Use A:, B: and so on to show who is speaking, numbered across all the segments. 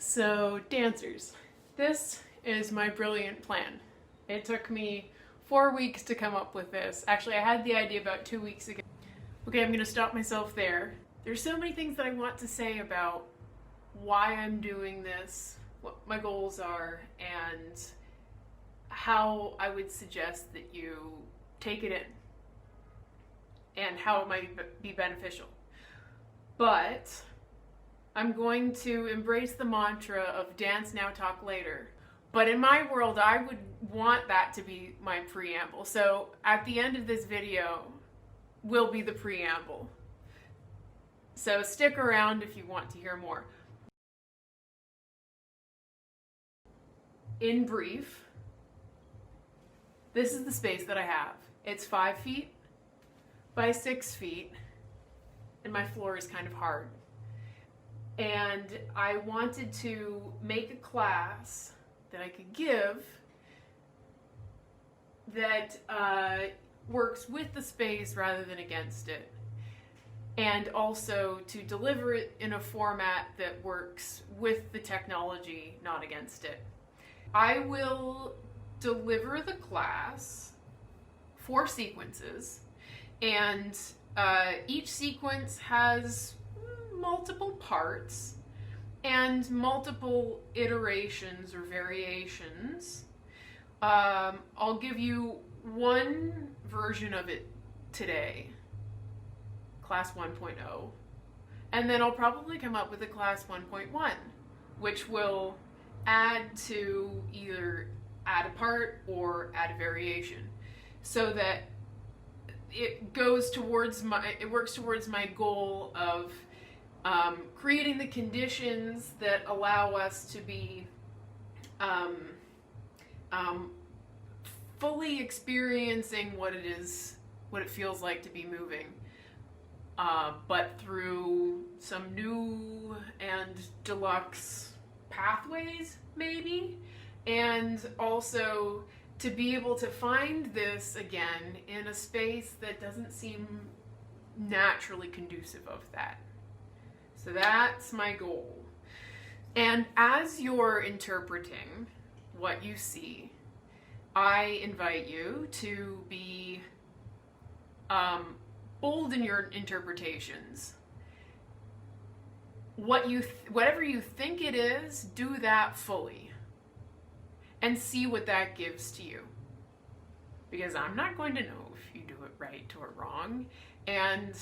A: So, dancers, this is my brilliant plan. It took me 4 weeks to come up with this. Actually, I had the idea about 2 weeks ago. Okay, I'm gonna stop myself there. There's so many things that I want to say about why I'm doing this, what my goals are, and how I would suggest that you take it in, and how it might be beneficial. But I'm going to embrace the mantra of dance now, talk later. But in my world, I would want that to be my preamble. So at the end of this video will be the preamble. So stick around if you want to hear more. In brief, this is the space that I have. It's 5 feet by 6 feet, and my floor is kind of hard. And I wanted to make a class that I could give that works with the space rather than against it. And also to deliver it in a format that works with the technology, not against it. I will deliver the class 4 sequences, and each sequence has multiple parts and multiple iterations or variations. I'll give you one version of it today, class 1.0, and then I'll probably come up with a class 1.1, which will add to either add a part or add a variation, so that it works towards my goal of creating the conditions that allow us to be fully experiencing what it feels like to be moving, but through some new and deluxe pathways, maybe, and also to be able to find this again in a space that doesn't seem naturally conducive of that. So that's my goal. And as you're interpreting what you see, I invite you to be bold in your interpretations. Whatever you think it is, do that fully. And see what that gives to you. Because I'm not going to know if you do it right or wrong. And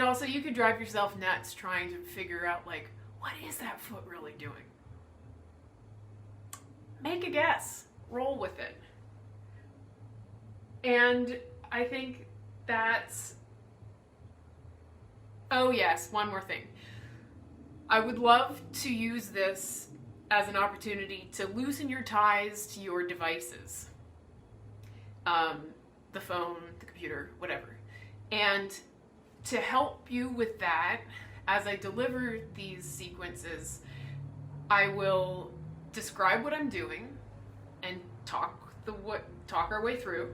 A: also you could drive yourself nuts trying to figure out, like, what is that foot really doing? Make a guess. Roll with it. And I think that's... Oh yes, one more thing. I would love to use this as an opportunity to loosen your ties to your devices. The phone, the computer, whatever. And to help you with that, as I deliver these sequences, I will describe what I'm doing and talk our way through,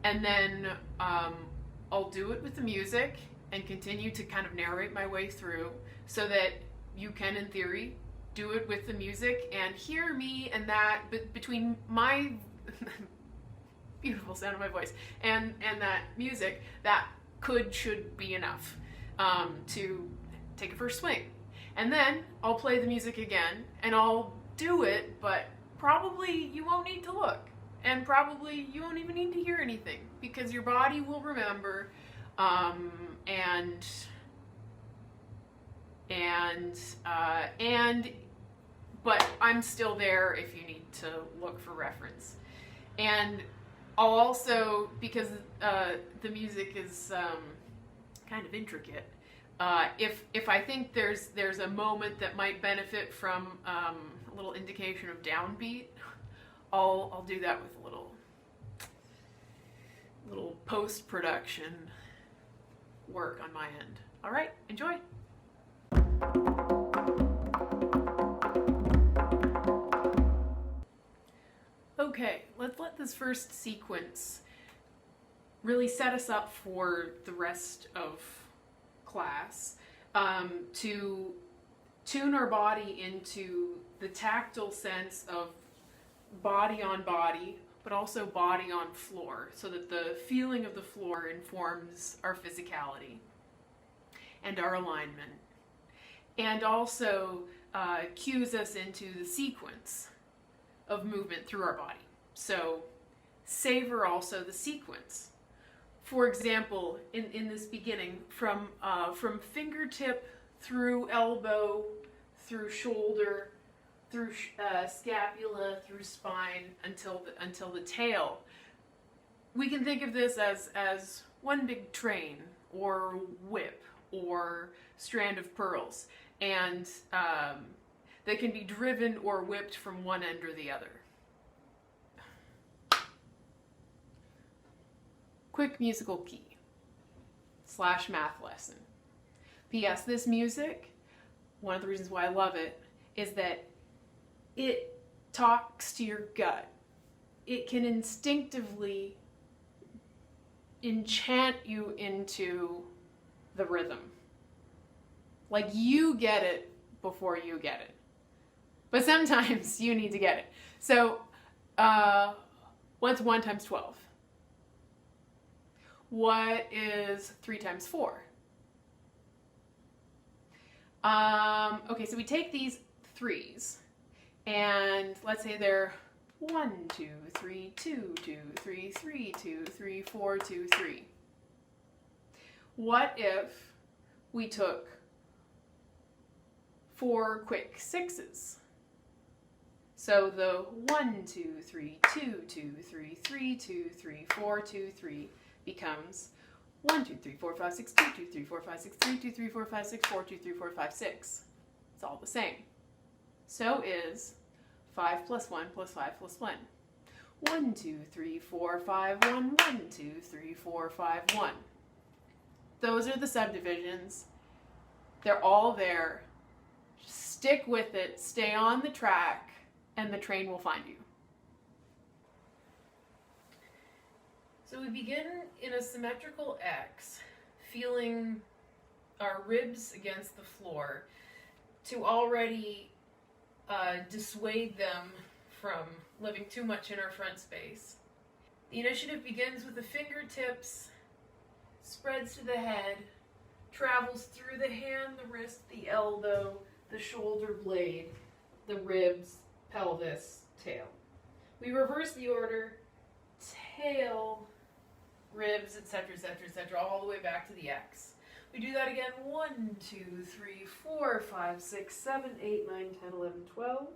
A: and then I'll do it with the music and continue to kind of narrate my way through, so that you can, in theory, do it with the music and hear me and that, but between my beautiful sound of my voice and that music, that should be enough to take a first swing. And then I'll play the music again and I'll do it, but probably you won't need to look, and probably you won't even need to hear anything, because your body will remember, but I'm still there if you need to look for reference. And I'll also, because the music is kind of intricate, if I think there's a moment that might benefit from a little indication of downbeat, I'll do that with a little post-production work on my end. All right, enjoy. Okay, let's let this first sequence really set us up for the rest of class, to tune our body into the tactile sense of body on body, but also body on floor, so that the feeling of the floor informs our physicality and our alignment, and also cues us into the sequence of movement through our body. So savor also the sequence. For example, in this beginning, from fingertip through elbow, through shoulder, through scapula, through spine, until the tail, we can think of this as one big train or whip or strand of pearls, and they can be driven or whipped from one end or the other. Quick musical key / math lesson. P.S. This music, one of the reasons why I love it, is that it talks to your gut. It can instinctively enchant you into the rhythm. Like, you get it before you get it. But sometimes you need to get it. So, what's 1 times 12? What is 3 times 4? Okay, so we take these 3s, and let's say they're 1, 2, 3, 2, 2, 3, 3, 2, 3, 4, 2, 3. What if we took 4 quick 6s? So the 1, 2, 3, 2, 2, 3, 3, 2, 3, 4, 2, 3 becomes 1, 2, 3, 4, 5, 6, 2, 2, 3, 4, 5, 6, 3, 2, 3, 4, 5, 6, 4, 2, 3, 4, 5, 6. It's all the same. So is 5 plus 1 plus 5 plus 1. 1, 2, 3, 4, 5, 1, 1, 2, 3, 4, 5, 1. Those are the subdivisions. They're all there. Just stick with it, stay on the track, and the train will find you. So we begin in a symmetrical X, feeling our ribs against the floor to already dissuade them from living too much in our front space. The initiative begins with the fingertips, spreads to the head, travels through the hand, the wrist, the elbow, the shoulder blade, the ribs, pelvis, tail. We reverse the order: tail, ribs, etc., etc., etc., all the way back to the X. We do that again. 1, 2, 3, 4, 5, 6, 7, 8, 9, 10, 11, 12.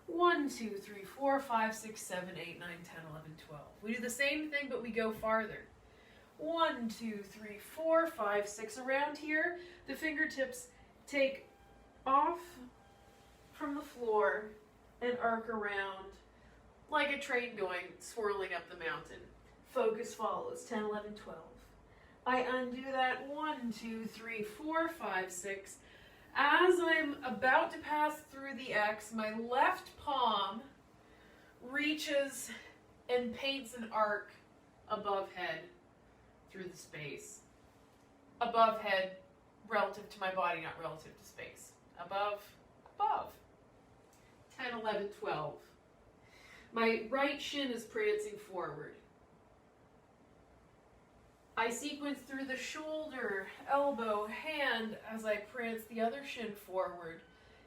A: 1, 2, 3, 4, 5, 6, 7, 8, 9, 10, 11, 12. We do the same thing, but we go farther. 1, 2, 3, 4, 5, 6. Around here, the fingertips take off from the floor and arc around like a train going, swirling up the mountain. Focus follows. 10, 11, 12. I undo that. 1, 2, 3, 4, 5, 6. As I'm about to pass through the X, my left palm reaches and paints an arc above head through the space. Above head, relative to my body, not relative to space. Above, above. 10, 11, 12. My right shin is prancing forward. I sequence through the shoulder, elbow, hand as I prance the other shin forward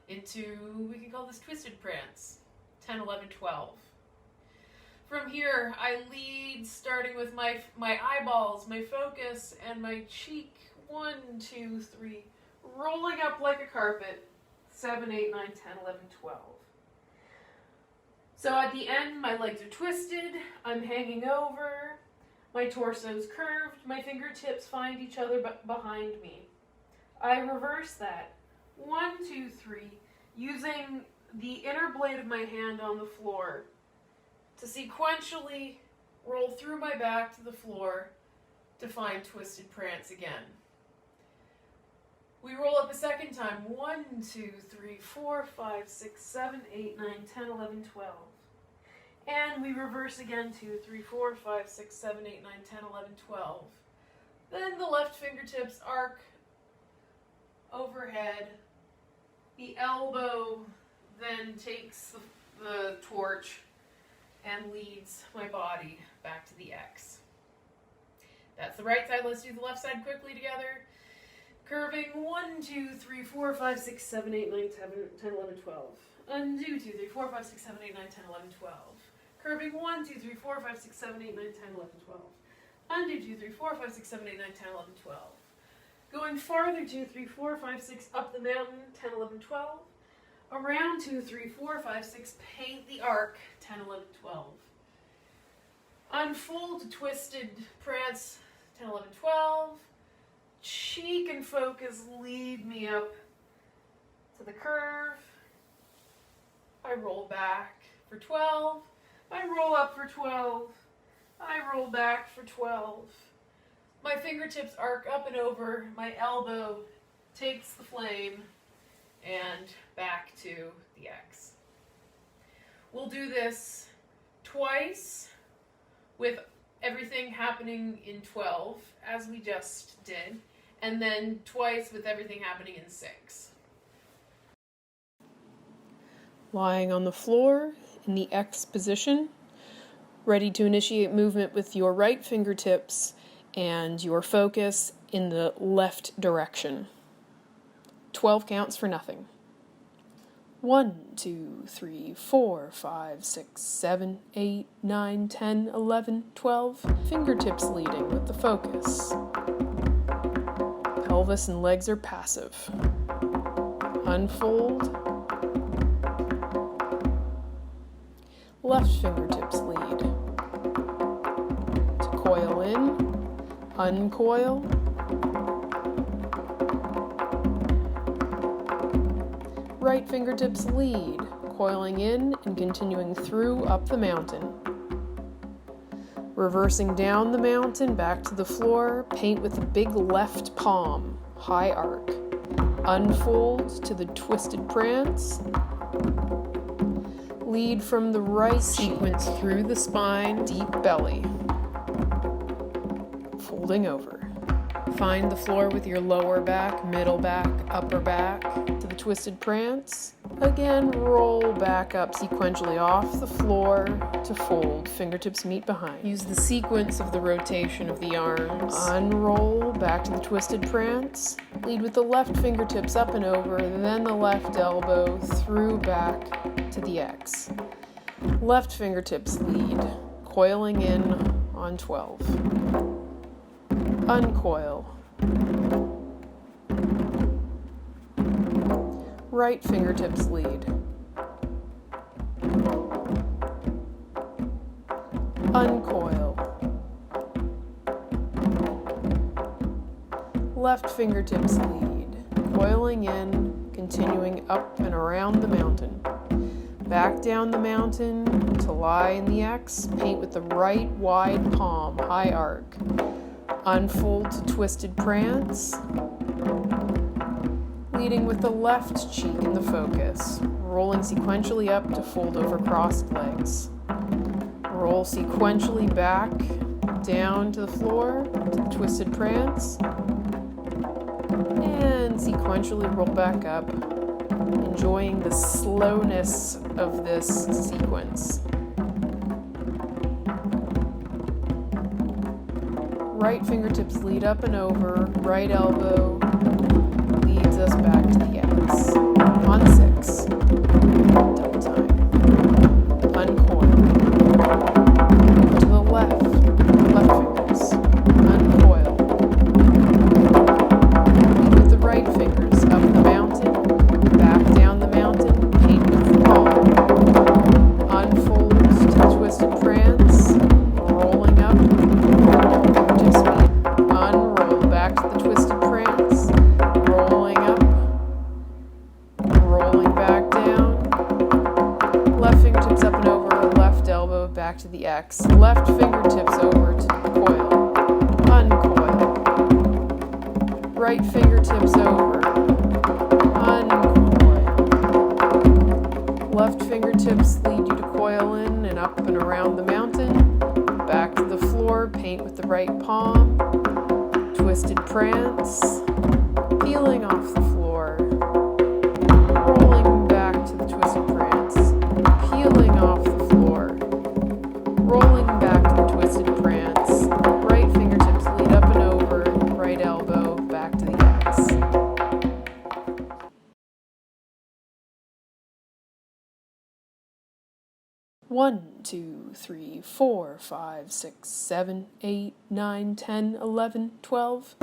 A: into, we can call this twisted prance. 10, 11, 12. From here, I lead starting with my eyeballs, my focus, and my cheek. 1, 2, 3. Rolling up like a carpet. 7, 8, 9, 10, 11, 12. So at the end, my legs are twisted. I'm hanging over. My torso's curved. My fingertips find each other behind me. I reverse that. 1, 2, 3. Using the inner blade of my hand on the floor to sequentially roll through my back to the floor to find twisted prance again. We roll up a second time. 1, 2, 3, 4, 5, 6, 7, 8, 9, 10, 11, 12. And we reverse again. 2, 3, 4, 5, 6, 7, 8, 9, 10, 11, 12. Then the left fingertips arc overhead, The elbow then takes the torch and leads my body back to the X. That's the right side. Let's do the left side quickly together. Curving 1, 2, 3, 4, 5, 6, 7, 8, 9, 10, 11, 12. Undo 2, 3, 4, 5, 6, 7, 8, 9, 10, 11, 12. Curving 1, 2, 3, 4, 5, 6, 7, 8, 9, 10, 11, 12. Undo 2, 3, 4, 5, 6, 7, 8, 9, 10, 11, 12. Going farther, 2, 3, 4, 5, 6, up the mountain, 10, 11, 12. Around 2, 3, 4, 5, 6, paint the arc, 10, 11, 12. Unfold to twisted prance, 10, 11, 12. Cheek and focus lead me up to the curve. I roll back for 12. I roll up for 12. I roll back for 12. My fingertips arc up and over. My elbow takes the flame and back to the X. We'll do this twice with everything happening in 12, as we just did, and then twice with everything happening in 6.
B: Lying on the floor in the X position, ready to initiate movement with your right fingertips and your focus in the left direction. 12 counts for nothing. 1, 2, 3, 4, 5, 6, 7, 8, 9, 10, 11, 12. Fingertips leading with the focus. Pelvis and legs are passive. Unfold. Left fingertips lead. To coil in, uncoil. Right fingertips lead, coiling in and continuing through up the mountain. Reversing down the mountain, back to the floor, paint with the big left palm, high arc. Unfold to the twisted prance. Lead from the right sequence through the spine, deep belly. Folding over. Find the floor with your lower back, middle back, upper back to the twisted prance. Again, roll back up sequentially off the floor to fold. Fingertips meet behind. Use the sequence of the rotation of the arms. Unroll back to the twisted prance. Lead with the left fingertips up and over, then the left elbow through back to the X. Left fingertips lead, coiling in on 12. Uncoil. Right fingertips lead. Uncoil. Left fingertips lead, coiling in, continuing up and around the mountain. Back down the mountain to lie in the X, paint with the right wide palm, high arc. Unfold to twisted prance. Leading with the left cheek in the focus, rolling sequentially up to fold over crossed legs. Roll sequentially back, down to the floor, to the twisted prance, and sequentially roll back up, enjoying the slowness of this sequence. Right fingertips lead up and over, right elbow leads us back to the X. On 6. Double time. Uncoil. To the left. Left fingers. Uncoil. Lead with the right fingers up the mountain. Back down the mountain. Paint with the palm. Unfold to the twisted prance. Rolling up. Just unroll back to the twisted prance. Rolling up, rolling back down, left fingertips up and over, left elbow back to the X, left fingertips over to the coil, uncoil, right fingertips over, uncoil, left fingertips lead you to coil in and up and around the mountain, back to the floor, paint with the right palm, twisted prance, peeling off the floor, 1, 2, 3, 4, 5, 6, 7, 8, 9, 10, 11, 12.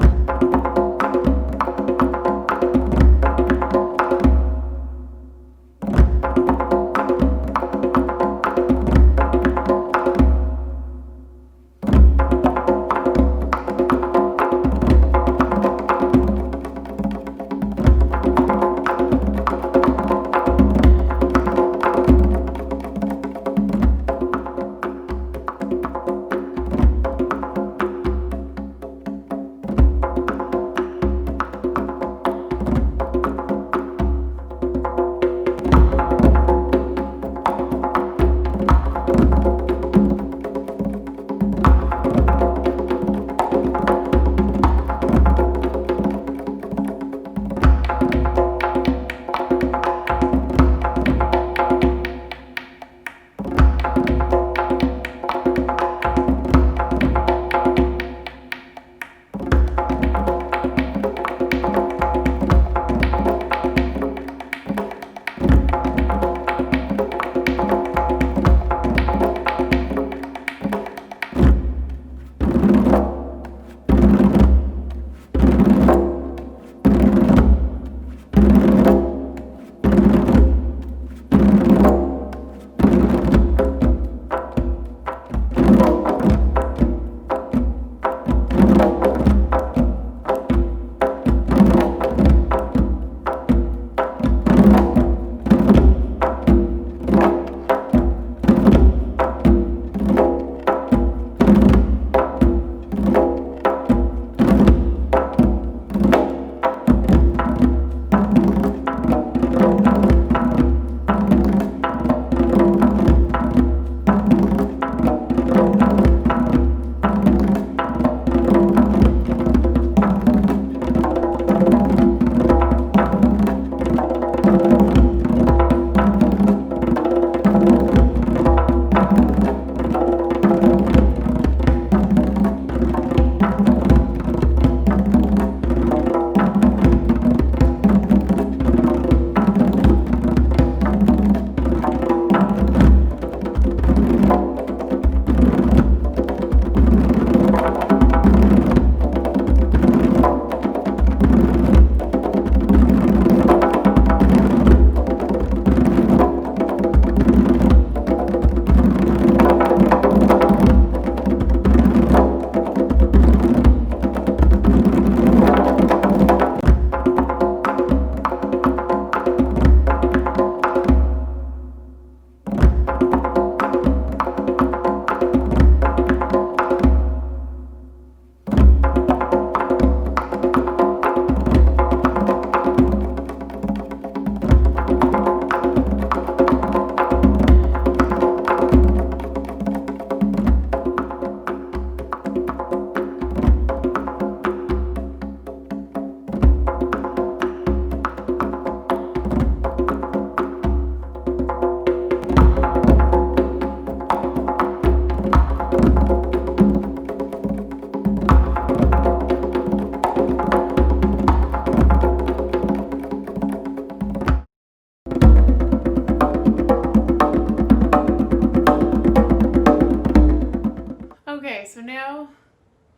A: So now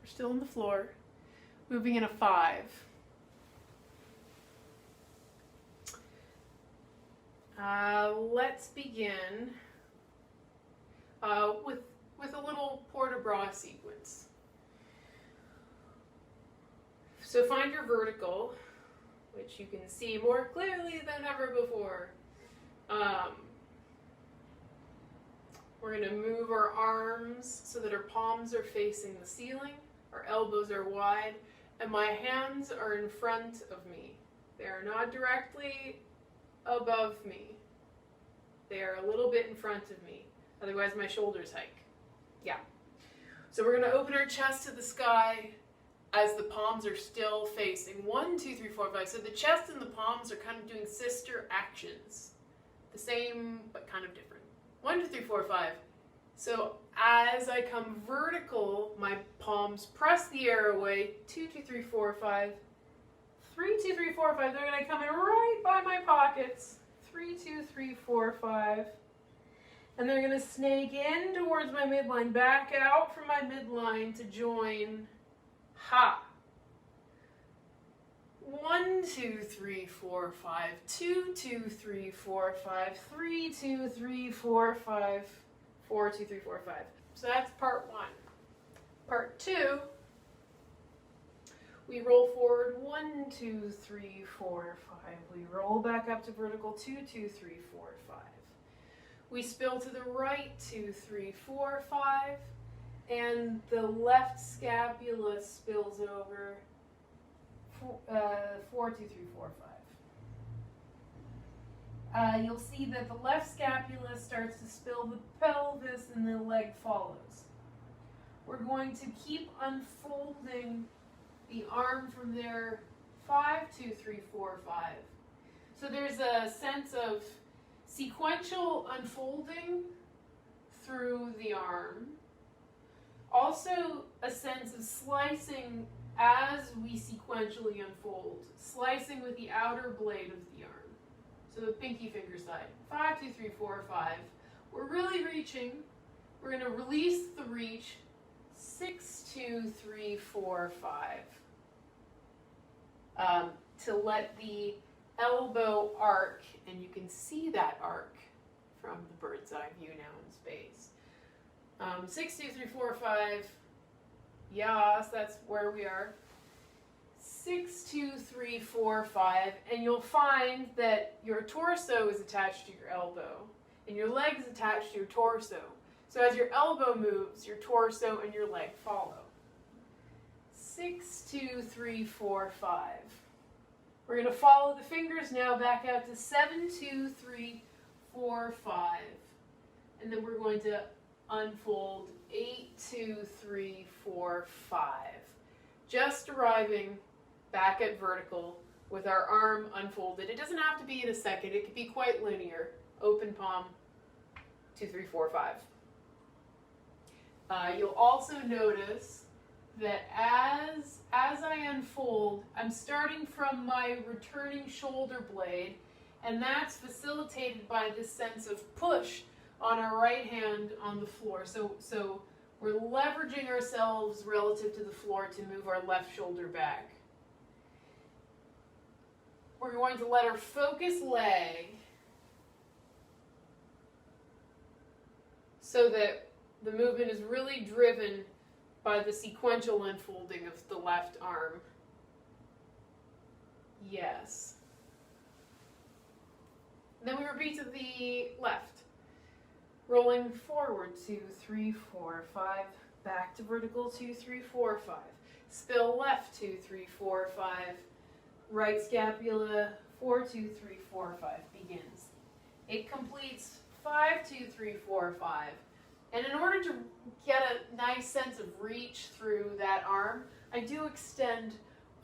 A: we're still on the floor, moving in a 5. Let's begin with a little port de bras sequence. So find your vertical, which you can see more clearly than ever before. We're going to move our arms so that our palms are facing the ceiling, our elbows are wide, and my hands are in front of me. They are not directly above me. They are a little bit in front of me. Otherwise my shoulders hike. Yeah. So we're going to open our chest to the sky as the palms are still facing. 1, 2, 3, 4, 5. So the chest and the palms are kind of doing sister actions. The same, but kind of different. 1, 2, 3, 4, 5. So as I come vertical, my palms press the air away. 2, 2, 3, 4, 5. 3, 2, 3, 4, 5. They're going to come in right by my pockets. 3, 2, 3, 4, 5.
B: And they're going to snake in towards my midline, back out from my midline to join ha. 1, 2, 3, 4, 5, 2, 2, 3, 4, 5, 3, 2, 3, 4, 5, 4, 2, 3, 4, 5. So that's part 1. Part 2, we roll forward 1, 2, 3, 4, 5. We roll back up to vertical 2, 2, 3, 4, 5. We spill to the right 2, 3, 4, 5. And the left scapula spills over 4, 2, 3, 4, 5. You'll see that the left scapula starts to spill the pelvis and the leg follows. We're going to keep unfolding the arm from there 5, 2, 3, 4, 5. So there's a sense of sequential unfolding through the arm. Also a sense of slicing as we sequentially unfold, slicing with the outer blade of the arm. So the pinky finger side. 5, 2, 3, 4, 5. We're really reaching. We're going to release the reach. 6, 2, 3, 4, 5. To let the elbow arc, and you can see that arc from the bird's eye view now in space. 6, 2, 3, 4, 5. Yes, that's where we are. 6, 2, 3, 4, 5. And you'll find that your torso is attached to your elbow, and your leg is attached to your torso. So as your elbow moves, your torso and your leg follow. 6, 2, 3, 4, 5. We're going to follow the fingers now back out to 7, 2, 3, 4, 5. And then we're going to unfold 8, 2, 3, 4, 5. Just arriving back at vertical with our arm unfolded. It doesn't have to be in a second. It could be quite linear. Open palm, 2, 3, 4, 5. You'll also notice that as I unfold, I'm starting from my returning shoulder blade, and that's facilitated by this sense of push on our right hand on the floor. So we're leveraging ourselves relative to the floor to move our left shoulder back. We're going to let our focus lay so that the movement is really driven by the sequential unfolding of the left arm. Yes. Then we repeat to the left. Rolling forward, 2, 3, 4, 5. Back to vertical, 2, 3, 4, 5. Spill left, 2, 3, 4, 5. Right scapula, 4, 2, 3, 4, 5 begins. It completes 5, 2, 3, 4, 5. And in order to get a nice sense of reach through that arm, I do extend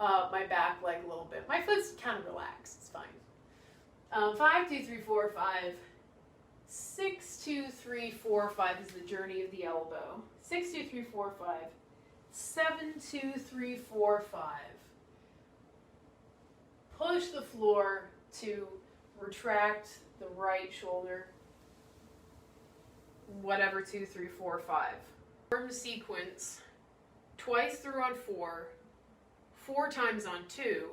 B: my back leg a little bit. My foot's kind of relaxed, it's fine. 5, 2, 3, 4, 5. 6, 2, 3, 4, 5 is the journey of the elbow. 6, 2, 3, 4, 5. 7, 2, 3, 4, 5. Push the floor to retract the right shoulder. Whatever, 2, 3, 4, 5. Arm sequence, twice through on 4, 4 times on 2,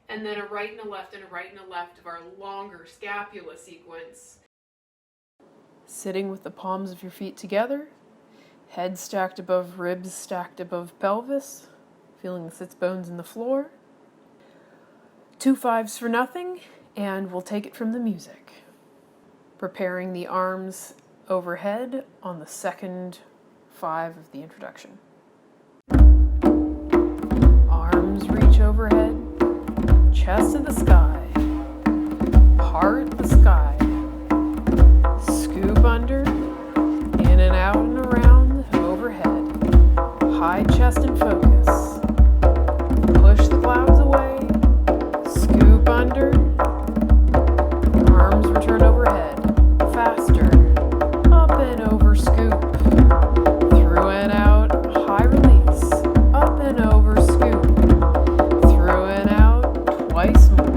B: and then a right and a left and a right and a left of our longer scapula sequence. Sitting with the palms of your feet together, head stacked above ribs, stacked above pelvis, feeling the sits bones in the floor. 2 5s for nothing, and we'll take it from the music. Preparing the arms overhead on the second 5 of the introduction. Arms reach overhead, chest to the sky, heart the sky, scoop under, in and out and around, overhead, high chest and focus, push the clouds away, scoop under, arms return overhead, faster, up and over scoop, through and out, high release, up and over scoop, through and out, twice more.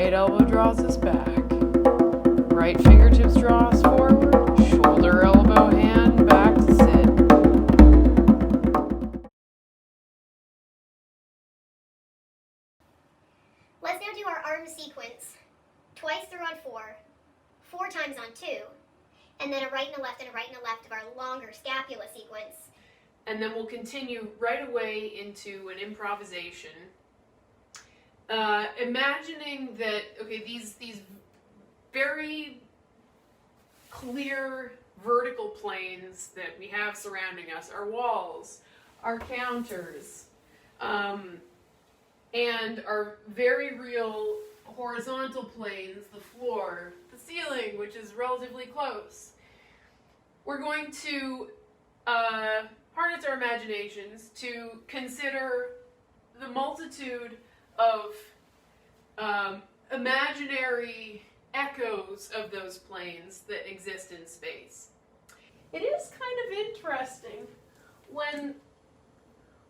B: Right elbow draws us back. Right fingertips draw us forward. Shoulder, elbow, hand, back to sit.
C: Let's now do our arm sequence. Twice through on 4, 4 times on 2, and then a right and a left and a right and a left of our longer scapula sequence.
A: And then we'll continue right away into an improvisation. Imagining that, okay, these very clear vertical planes that we have surrounding us, our walls, our counters, and our very real horizontal planes, the floor, the ceiling, which is relatively close. We're going to harness our imaginations to consider the multitude of imaginary echoes of those planes that exist in space. It is kind of interesting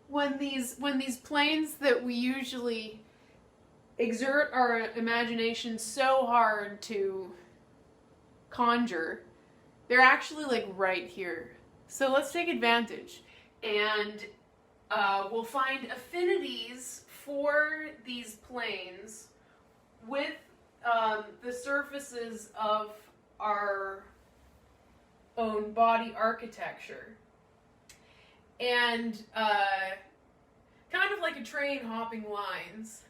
A: when these planes that we usually exert our imagination so hard to conjure, they're actually like right here. So let's take advantage, and we'll find affinities for these planes with the surfaces of our own body architecture. And kind of like a train hopping lines,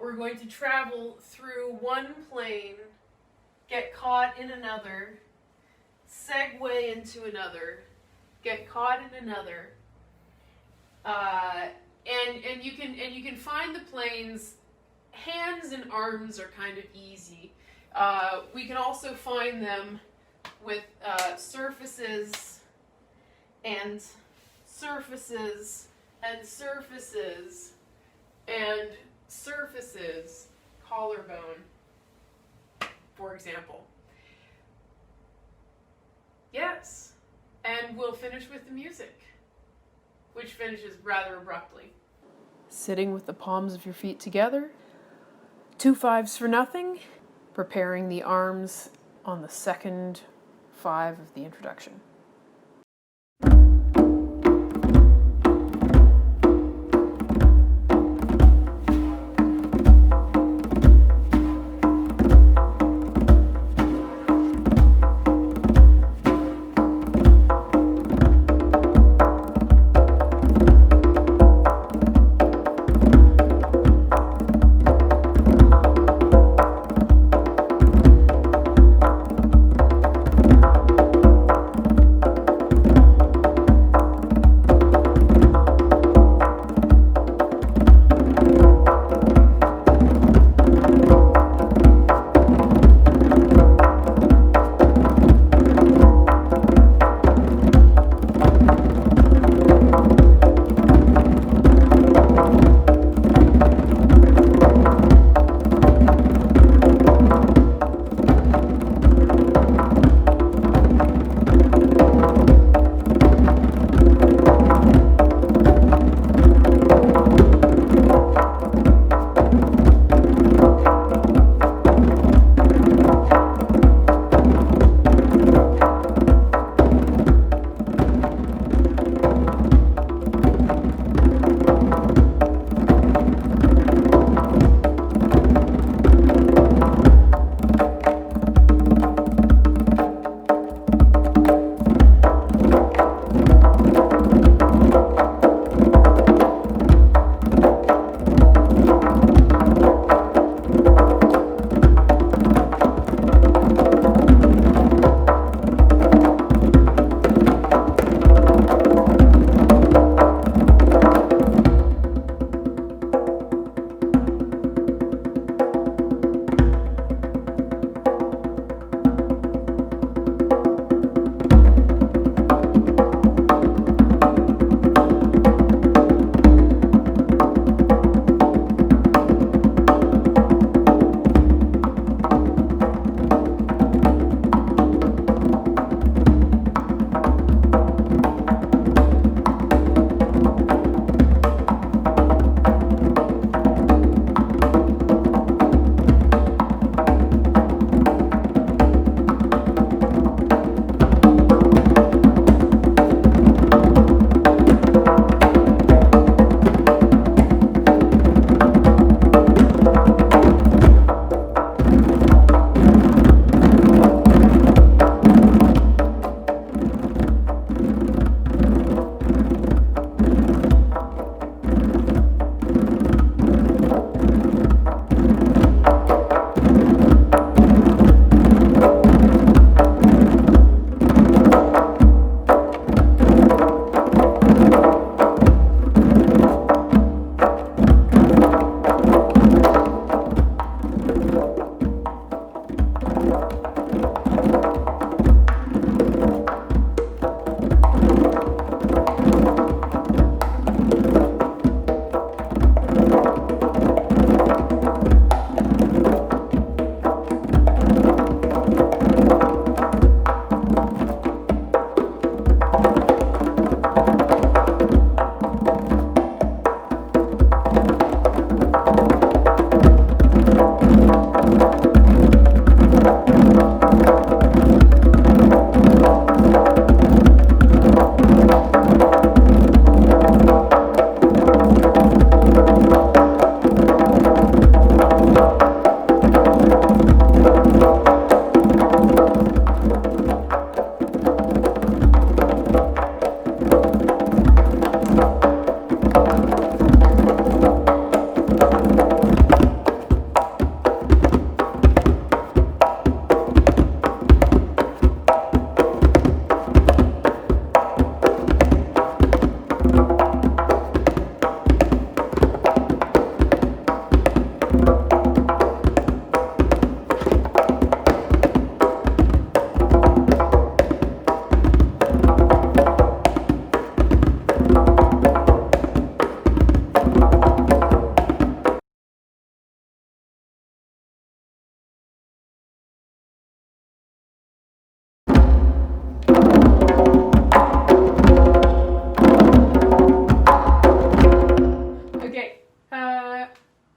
A: we're going to travel through one plane, get caught in another, segue into another, get caught in another, and you can find the planes. Hands and arms are kind of easy. We can also find them with surfaces and surfaces and surfaces and surfaces, collarbone, for example. Yes, and we'll finish with the music, which finishes rather abruptly.
B: Sitting with the palms of your feet together. 2 5s for nothing. Preparing the arms on the second 5 of the introduction.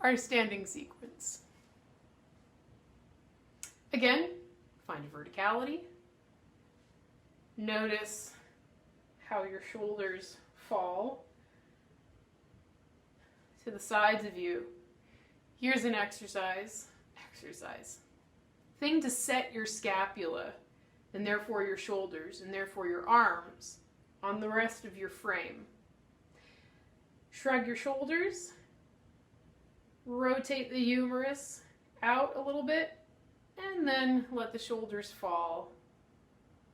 A: our standing sequence. Again, find a verticality. Notice how your shoulders fall to the sides of you. Here's an exercise. Thing to set your scapula, and therefore your shoulders, and therefore your arms, on the rest of your frame. Shrug your shoulders, rotate the humerus out a little bit, and then let the shoulders fall.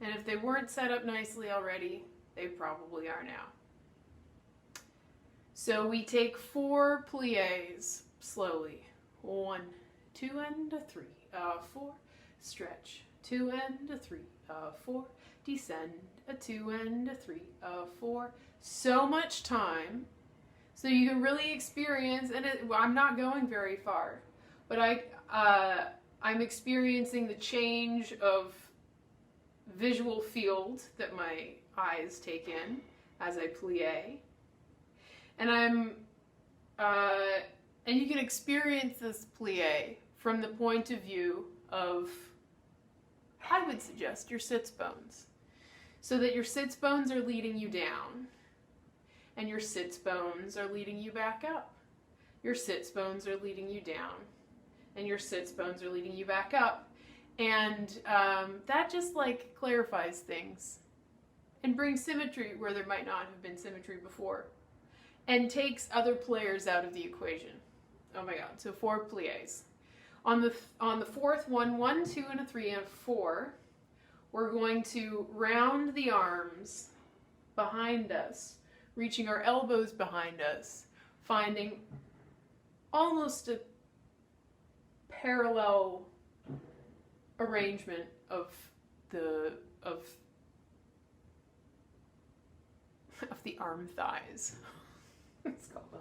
A: And if they weren't set up nicely already, they probably are now. So we take 4 pliés slowly. 1, 2, and a 3, 4. Stretch. 2 and a 3, 4. Descend. A 2 and a 3, 4. So much time. So you can really experience, and I'm not going very far, but I'm experiencing the change of visual field that my eyes take in as I plie. And and you can experience this plie from the point of view of, I would suggest, your sits bones. So that your sits bones are leading you down, and your sits bones are leading you back up. Your sits bones are leading you down, and your sits bones are leading you back up. And that just like clarifies things and brings symmetry where there might not have been symmetry before, and takes other players out of the equation. Oh my god, so 4 pliés. On the 4th one, 1, 2, and a 3, and a 4, we're going to round the arms behind us, reaching our elbows behind us, finding almost a parallel arrangement of the arm thighs. Let's call them.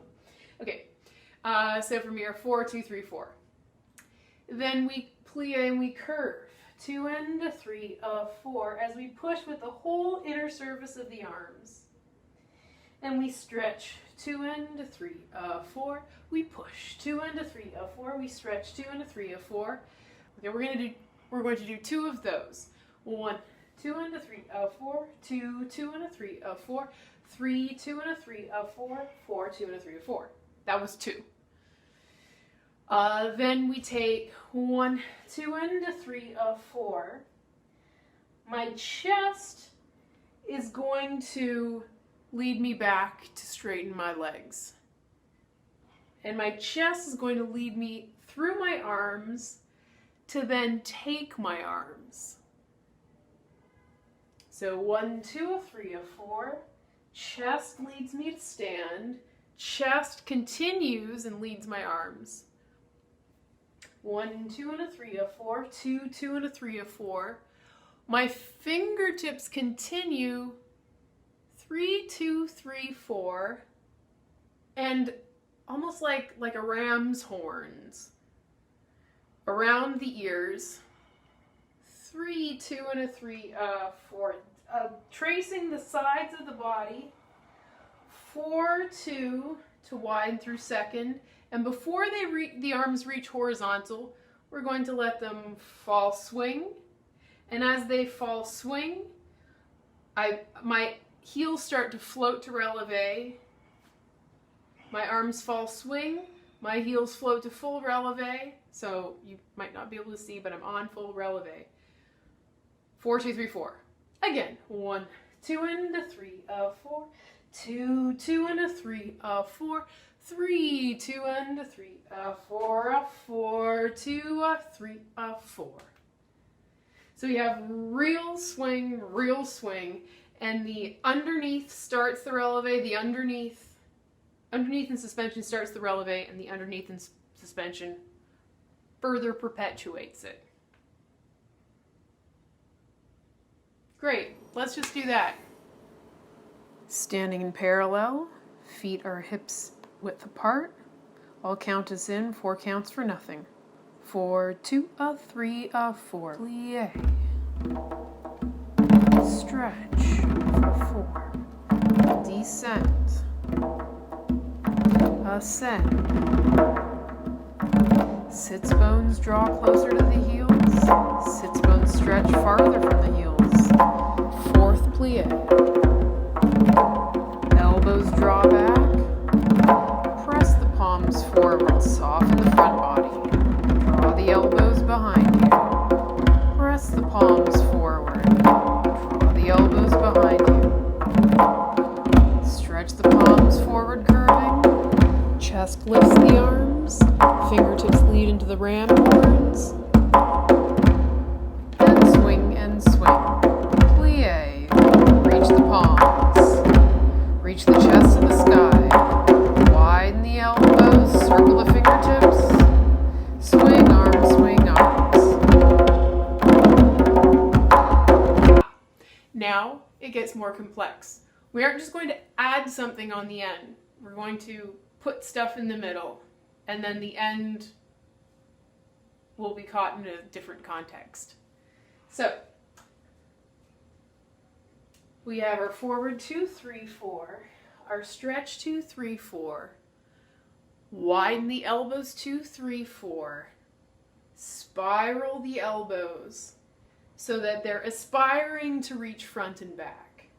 A: Okay, so from here, 4, 2, 3, 4. Then we plie and we curve. 2 and a 3, 4, as we push with the whole inner surface of the arms. And we stretch. 2 and a 3, 4. We push. 2 and a 3, 4. We stretch. 2 and a 3, 4. Okay, we're going to do 2 of those. 1, 2 and a 3, 4. 2, 2 and a 3, 4. 3, 2 and a 3, 4. 4, 2 and a 3, 4. That was 2. Then we take 1, 2 and a 3, 4. My chest is going to lead me back to straighten my legs. And my chest is going to lead me through my arms to then take my arms. So 1, 2, 3, 4. Chest leads me to stand. Chest continues and leads my arms. 1, 2, and a 3, 4. 2, 2, and a 3, 4. My fingertips continue. 3, 2, 3, 4. And almost like a ram's horns around the ears. 3, 2, and a 3, 4. Tracing the sides of the body. 4, 2 to widen through second. And before the arms reach horizontal, we're going to let them fall swing. And as they fall swing, my heels start to float to releve. My arms fall swing. My heels float to full releve. So you might not be able to see, but I'm on full releve. 4, 2, 3, 4. Again, 1, 2, and a 3, 4. 2, 2, and a 3, 4. 3, 2, and a 3, 4, 4, 2, 3, 4. So we have real swing, and the underneath starts the releve, the underneath in suspension starts the releve, and the underneath in suspension further perpetuates it. Great, let's just do that. Standing in parallel, feet are hips width apart. I'll count us in, 4 counts for nothing. 4, 2, 3, 4. Plie. Stretch for 4. Descent. Ascend.
B: Sits bones draw closer to the heels. Sits bones stretch farther from the heels. Fourth plie. Elbows draw back. Press the palms forward. Soften the front body. Draw the elbows behind you. Press the palms forward. Draw the elbows behind you. Stretch the palms forward, curving. Chest lifts the arms. Fingertips lead into the ram horns. And swing and swing. Plie. Reach the palms. Reach the chest to the sky. Widen the elbows. Circle the fingertips. Swing arms, swing arms.
A: Now it gets more complex. We aren't just going to add something on the end. We're going to put stuff in the middle, and then the end will be caught in a different context. So we have our forward 2, 3, 4, our stretch 2, 3, 4, widen the elbows 2, 3, 4, spiral the elbows so that they're aspiring to reach front and back.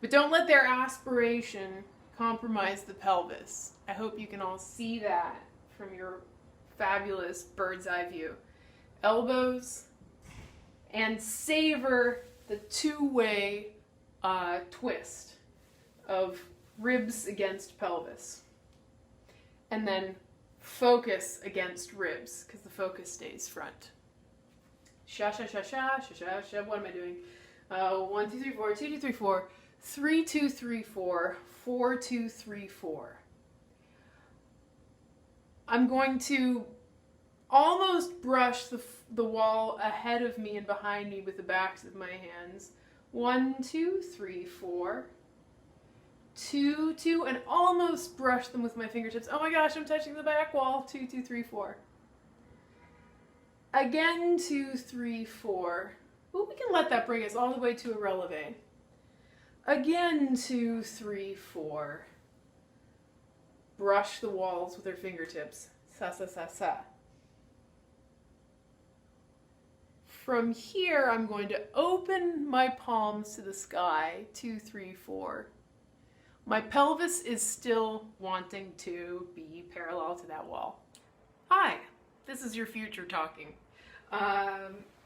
A: But don't let their aspiration compromise the pelvis. I hope you can all see that from your fabulous bird's eye view. Elbows, and savor the two-way twist of ribs against pelvis. And then focus against ribs, because the focus stays front. Sha, sha, sha, sha, sha, sha, sha. What am I doing? 1, 2, 3, 4, 2, 2, 3, 4, 3, 2, 3, 4, 4, 2, 3, 4. I'm going to almost brush the wall ahead of me and behind me with the backs of my hands. 1, 2, 3, 4. 2, 2, and almost brush them with my fingertips. Oh my gosh, I'm touching the back wall. 2, 2, 3, 4. Again, 2, 3, 4. Ooh, we can let that bring us all the way to a releve. Again, 2, 3, 4. Brush the walls with our fingertips. Sa, sa, sa, sa. From here, I'm going to open my palms to the sky. 2, 3, 4. My pelvis is still wanting to be parallel to that wall. Hi, this is your future talking.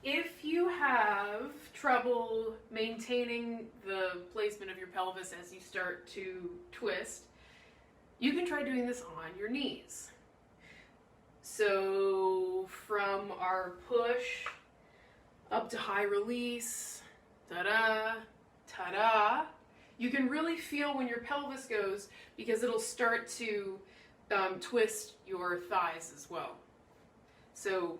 A: If you have trouble maintaining the placement of your pelvis as you start to twist, you can try doing this on your knees. So from our push up to high release, ta-da, ta-da, you can really feel when your pelvis goes because it'll start to twist your thighs as well. So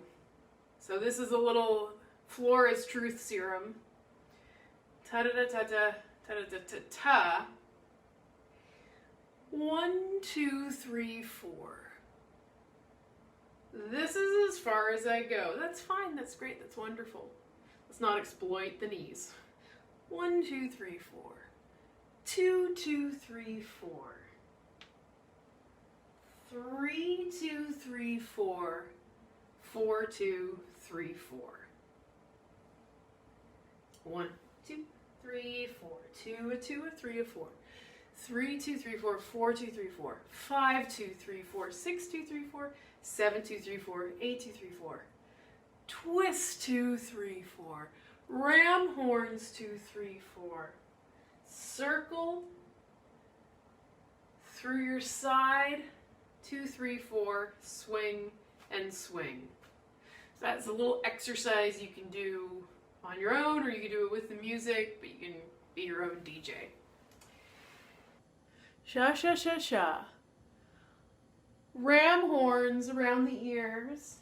A: this is a little floor is truth serum. Ta-da-da-ta-ta, ta-da-da-ta-ta. 1, 2, 3, 4. This is as far as I go. That's fine, that's great, that's wonderful. Let's not exploit the knees. 1, 2, 3, 4. 2, 2, 3, 4. 3, 2, 3, 4. 4, 2, 3, 4. 1, 2, 3, 4. 2, a 2, a 3, a 4. 3, 2, 3, 4. 4, 2, 3, 4. 5, 2, 3, 4. 6, 2, 3, 4. 7, 2, 3, 4. 8, 2, 3, 4. Twist 2, 3, 4. Ram horns 2, 3, 4. Circle through your side 2, 3, 4. Swing and swing. So that's a little exercise you can do on your own, or you can do it with the music, but you can be your own DJ. Sha, sha, sha, sha. Ram horns around the ears.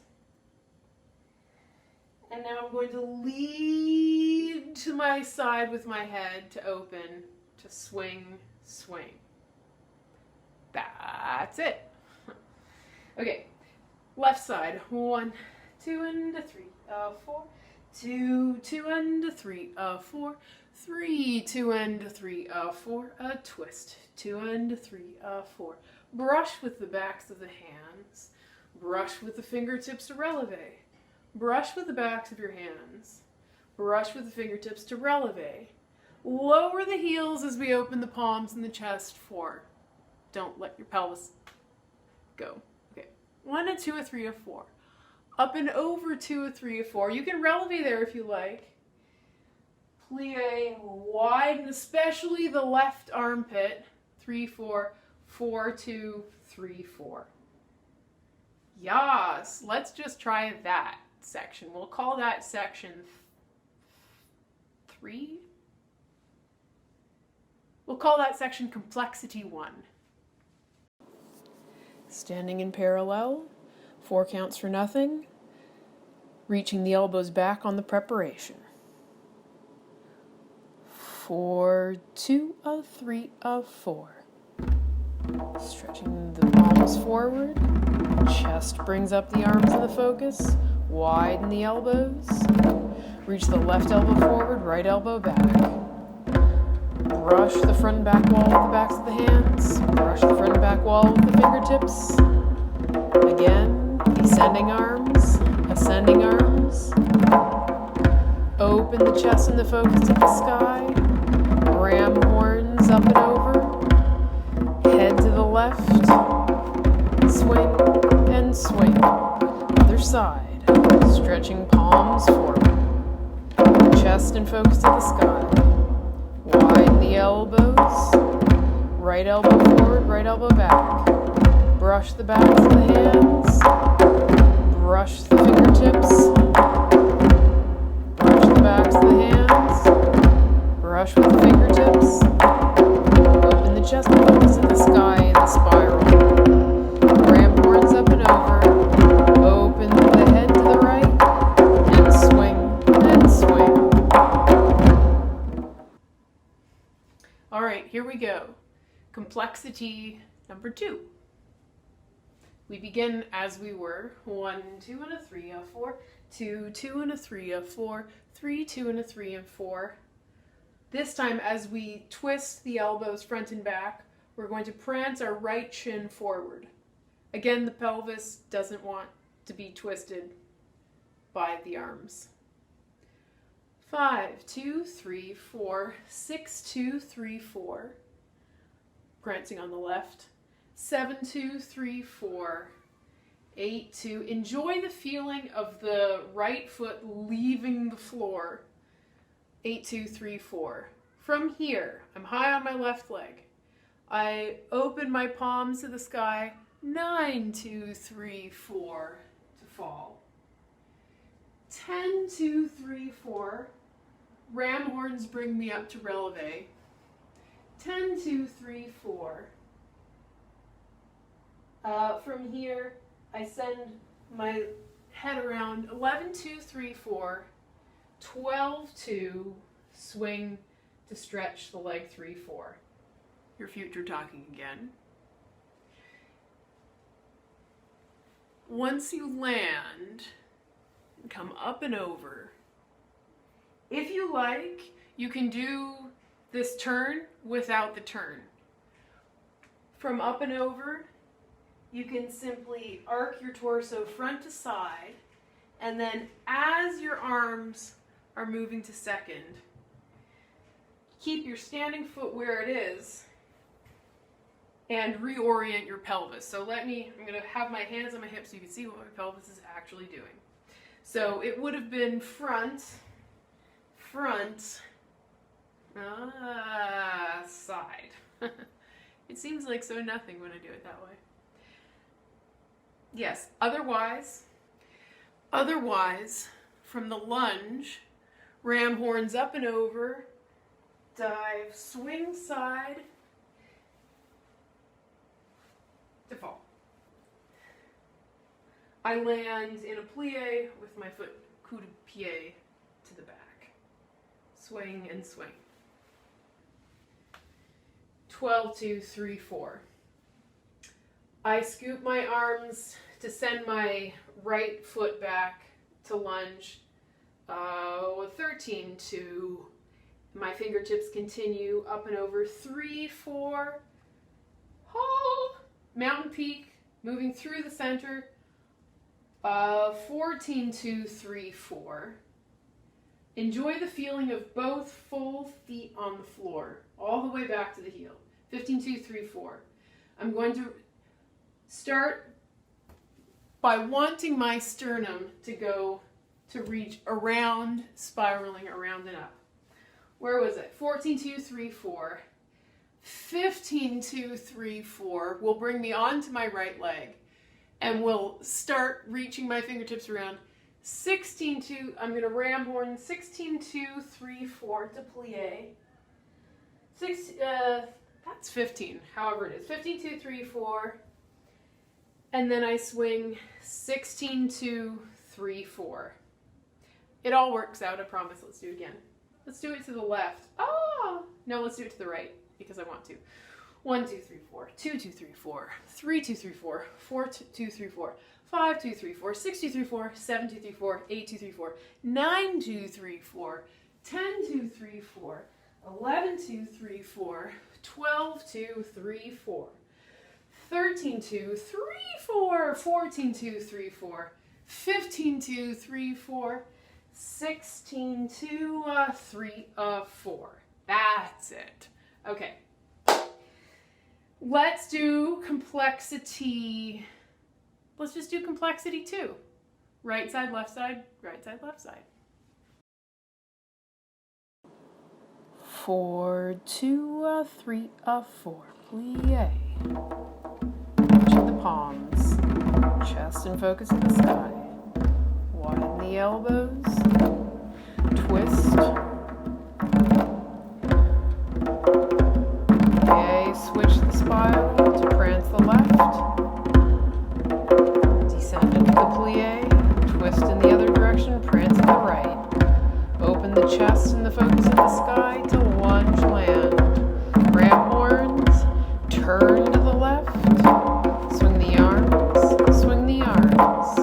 A: And now I'm going to lead to my side with my head to open, to swing, swing. That's it. Okay, left side. 1, 2, and a 3, 4. 2, 2, and a 3, 4. 3, 2, and a 3, 4. A twist. 2 and a 3, 4. Brush with the backs of the hands. Brush with the fingertips to releve. Brush with the backs of your hands. Brush with the fingertips to releve. Lower the heels as we open the palms and the chest. 4. Don't let your pelvis go. Okay. 1, a 2, a 3, a 4. Up and over 2, a 3, a 4. You can releve there if you like. Plie, widen, especially the left armpit. 3, 4, 4, 2, 3, 4. Yas, let's just try that section. We'll call that section 3. We'll call that section complexity 1.
B: Standing in parallel, 4 counts for nothing, reaching the elbows back on the preparation. 4, 2, a 3, a 4. Stretching the palms forward, chest brings up the arms in the focus, widen the elbows, reach the left elbow forward, right elbow back. Brush the front and back wall with the backs of the hands, brush the front and back wall with the fingertips. Again, descending arms, ascending arms. Open the chest and the focus to the sky. Ram horns up and over. Head to the left. Swing and swing. Other side. Stretching palms forward. Chest and focus to the sky. Widen the elbows. Right elbow forward, right elbow back. Brush the backs of the hands. Brush the fingertips. Brush the backs of the hands. Brush with the fingertips. Open the chest and focus to the sky in the spiral. Ram horns up and over. Open the head to the right. And swing and swing.
A: All right, here we go. Complexity number 2. We begin as we were. 1, 2, and a 3, a 4. 2, 2, and a 3, a 4. 3, 2, and a 3, and 4. This time, as we twist the elbows front and back, we're going to prance our right shin forward. Again, the pelvis doesn't want to be twisted by the arms. 5, 2, 3, 4. 6, 2, 3, 4. Prancing on the left. 7, 2, 3, 4. 8, 2. Enjoy the feeling of the right foot leaving the floor. 8, 2, 3, 4. From here, I'm high on my left leg. I open my palms to the sky. 9, 2, 3, 4 to fall. 10, 2, 3, 4. Ram horns bring me up to releve. 10, 2, 3, 4. From here, I send my head around. 11, 2, 3, 4. 12, 2. Swing to stretch the leg 3, 4. Your future talking again. Once you land, come up and over. If you like, you can do this turn without the turn. From up and over, you can simply arc your torso front to side, and then as your arms are moving to second, keep your standing foot where it is and reorient your pelvis. So I'm going to have my hands on my hips so you can see what my pelvis is actually doing. So it would have been front, side. It seems like so nothing when I do it that way. Yes, otherwise, from the lunge, ram horns up and over, dive, swing side, to fall. I land in a plie with my foot coup de pied to the back. Swing and swing. 12, 2, 3, 4. I scoop my arms to send my right foot back to lunge. 13, 2. My fingertips continue up and over. 3, 4. Hold. Mountain peak, moving through the center.
B: 14, 2, 3, 4. Enjoy the feeling of both full feet on the floor, all the way back to the heel. 15, 2, 3, 4. I'm going to start by wanting my sternum to reach around, spiraling around and up. Where was it? 14, 2, 3, 4. 15, 2, 3, 4 will bring me onto my right leg and will start reaching my fingertips around. 16, 2, I'm going to ram horn. 16, 2, 3, 4 to plie. That's 15, however it is. 15, 2, 3, 4. And then I swing 16, 2, 3, 4. It all works out, I promise. Let's do it again. Let's do it to the left. Oh! No, let's do it to the right because I want to. 1, 2, 3, 4. 2, 2, 3, 4. 3, 2, 3, 4. 4, 2, 3, 4. 5, 2, 3, 4. 6, 2, 3, 4. 7, 2, 3, 4. 8, 2, 3, 4. 9, 2, 3, 4. 10, 2, 3, 4. 11, 2, 3, 4. 12, 2, 3, 4. 13, 2, 3, 4. 14, 2, 3, 4. 15, 2, 3, 4. 16, 2, 3, 4. That's it. Okay. Let's do complexity. Let's just do complexity 2. Right side, left side, right side, left side. 4, 2, 3, 4. Plie. Reaching the palms. Chest and focus in the sky. Widen the elbows. Twist. Okay, switch the spiral to prance the left. Descend into the plie. Twist in the other direction, prance in the right. Open the chest and the focus in the sky to lunge land. Ram horns. Turn to the left. Swing the arms. Swing the arms.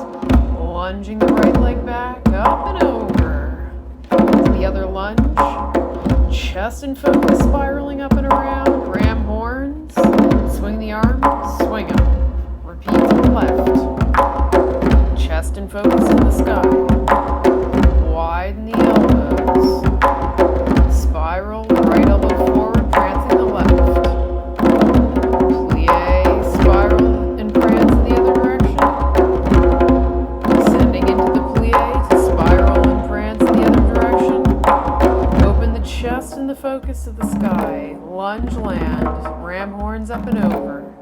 B: Lunging the right leg back, up and over. To the other lunge. Chest and focus spiraling up and around. Ram horns. Swing the arms. Swing them. Repeat to the left. Chest and focus in the sky. Widen the elbows. Spiral, right elbow forward, prancing the left. Plie, spiral, and prance in the other direction. Descending into the plie to spiral and prance in the other direction. Open the chest and the focus to the sky. Lunge land, ram horns up and over.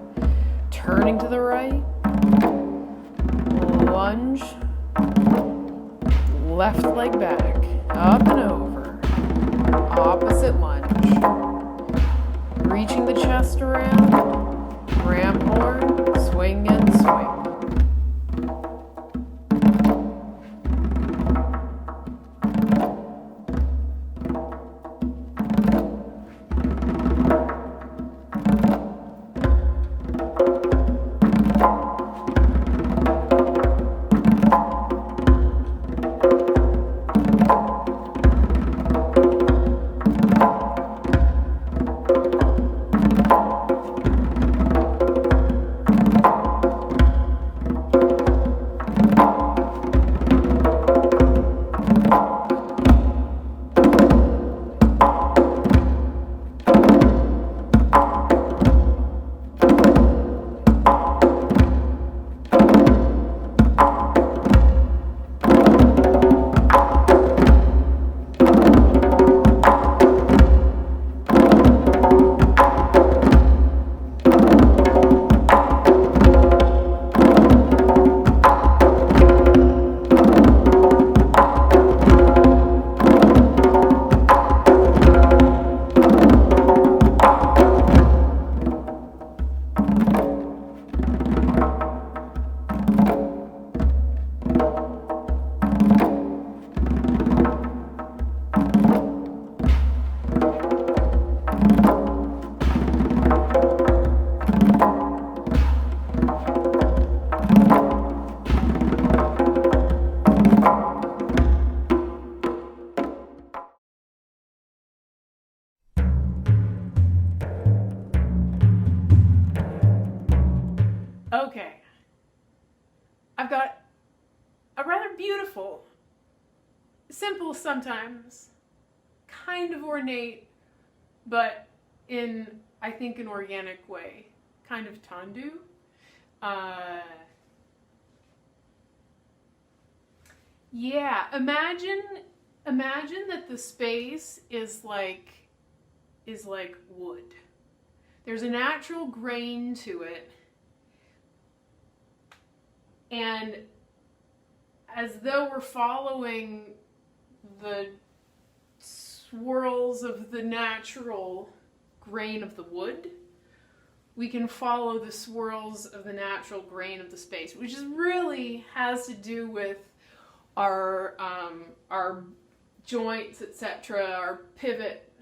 B: Turning to the right. Lunge. Left leg back, up and over. Opposite lunge. Reaching the chest around. Ram horn, swing and swing. Okay. I've got
A: a rather beautiful, simple sometimes, kind of ornate, but in, I think, an organic way, kind of tendu. Yeah, imagine that the space is like wood. There's a natural grain to it, and as though we're following the swirls of the natural grain of the wood, we can follow the swirls of the natural grain of the space, which is really has to do with our joints, etc., our pivot,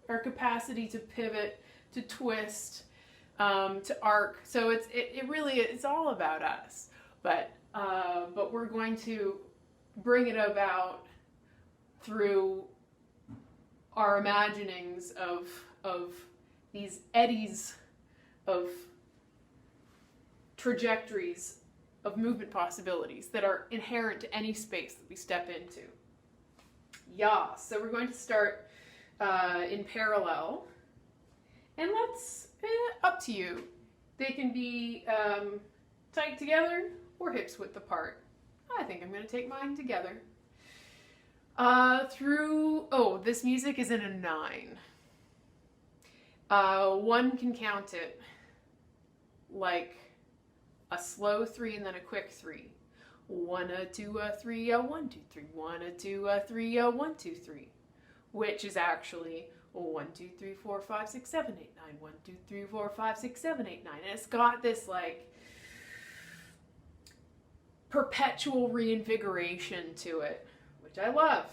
A: our capacity to pivot, to twist, to arc. So it really it's all about us. But we're going to bring it about through our imaginings of these eddies of trajectories of movement possibilities that are inherent to any space that we step into. Yeah, so we're going to start in parallel, and let's, up to you. They can be tight together or hips width apart. I think I'm going to take mine together. This music is in a 9. One can count it like a slow 3 and then a quick 3. 1, 2, 3, 1, 2, 3. 1, 2, 3, 1, 2, 3. Which is actually 1, 2, 3, 4, 5, 6, 7, 8, 9. 1, 2, 3, 4, 5, 6, 7, 8, 9. And it's got this like perpetual reinvigoration to it, which I love.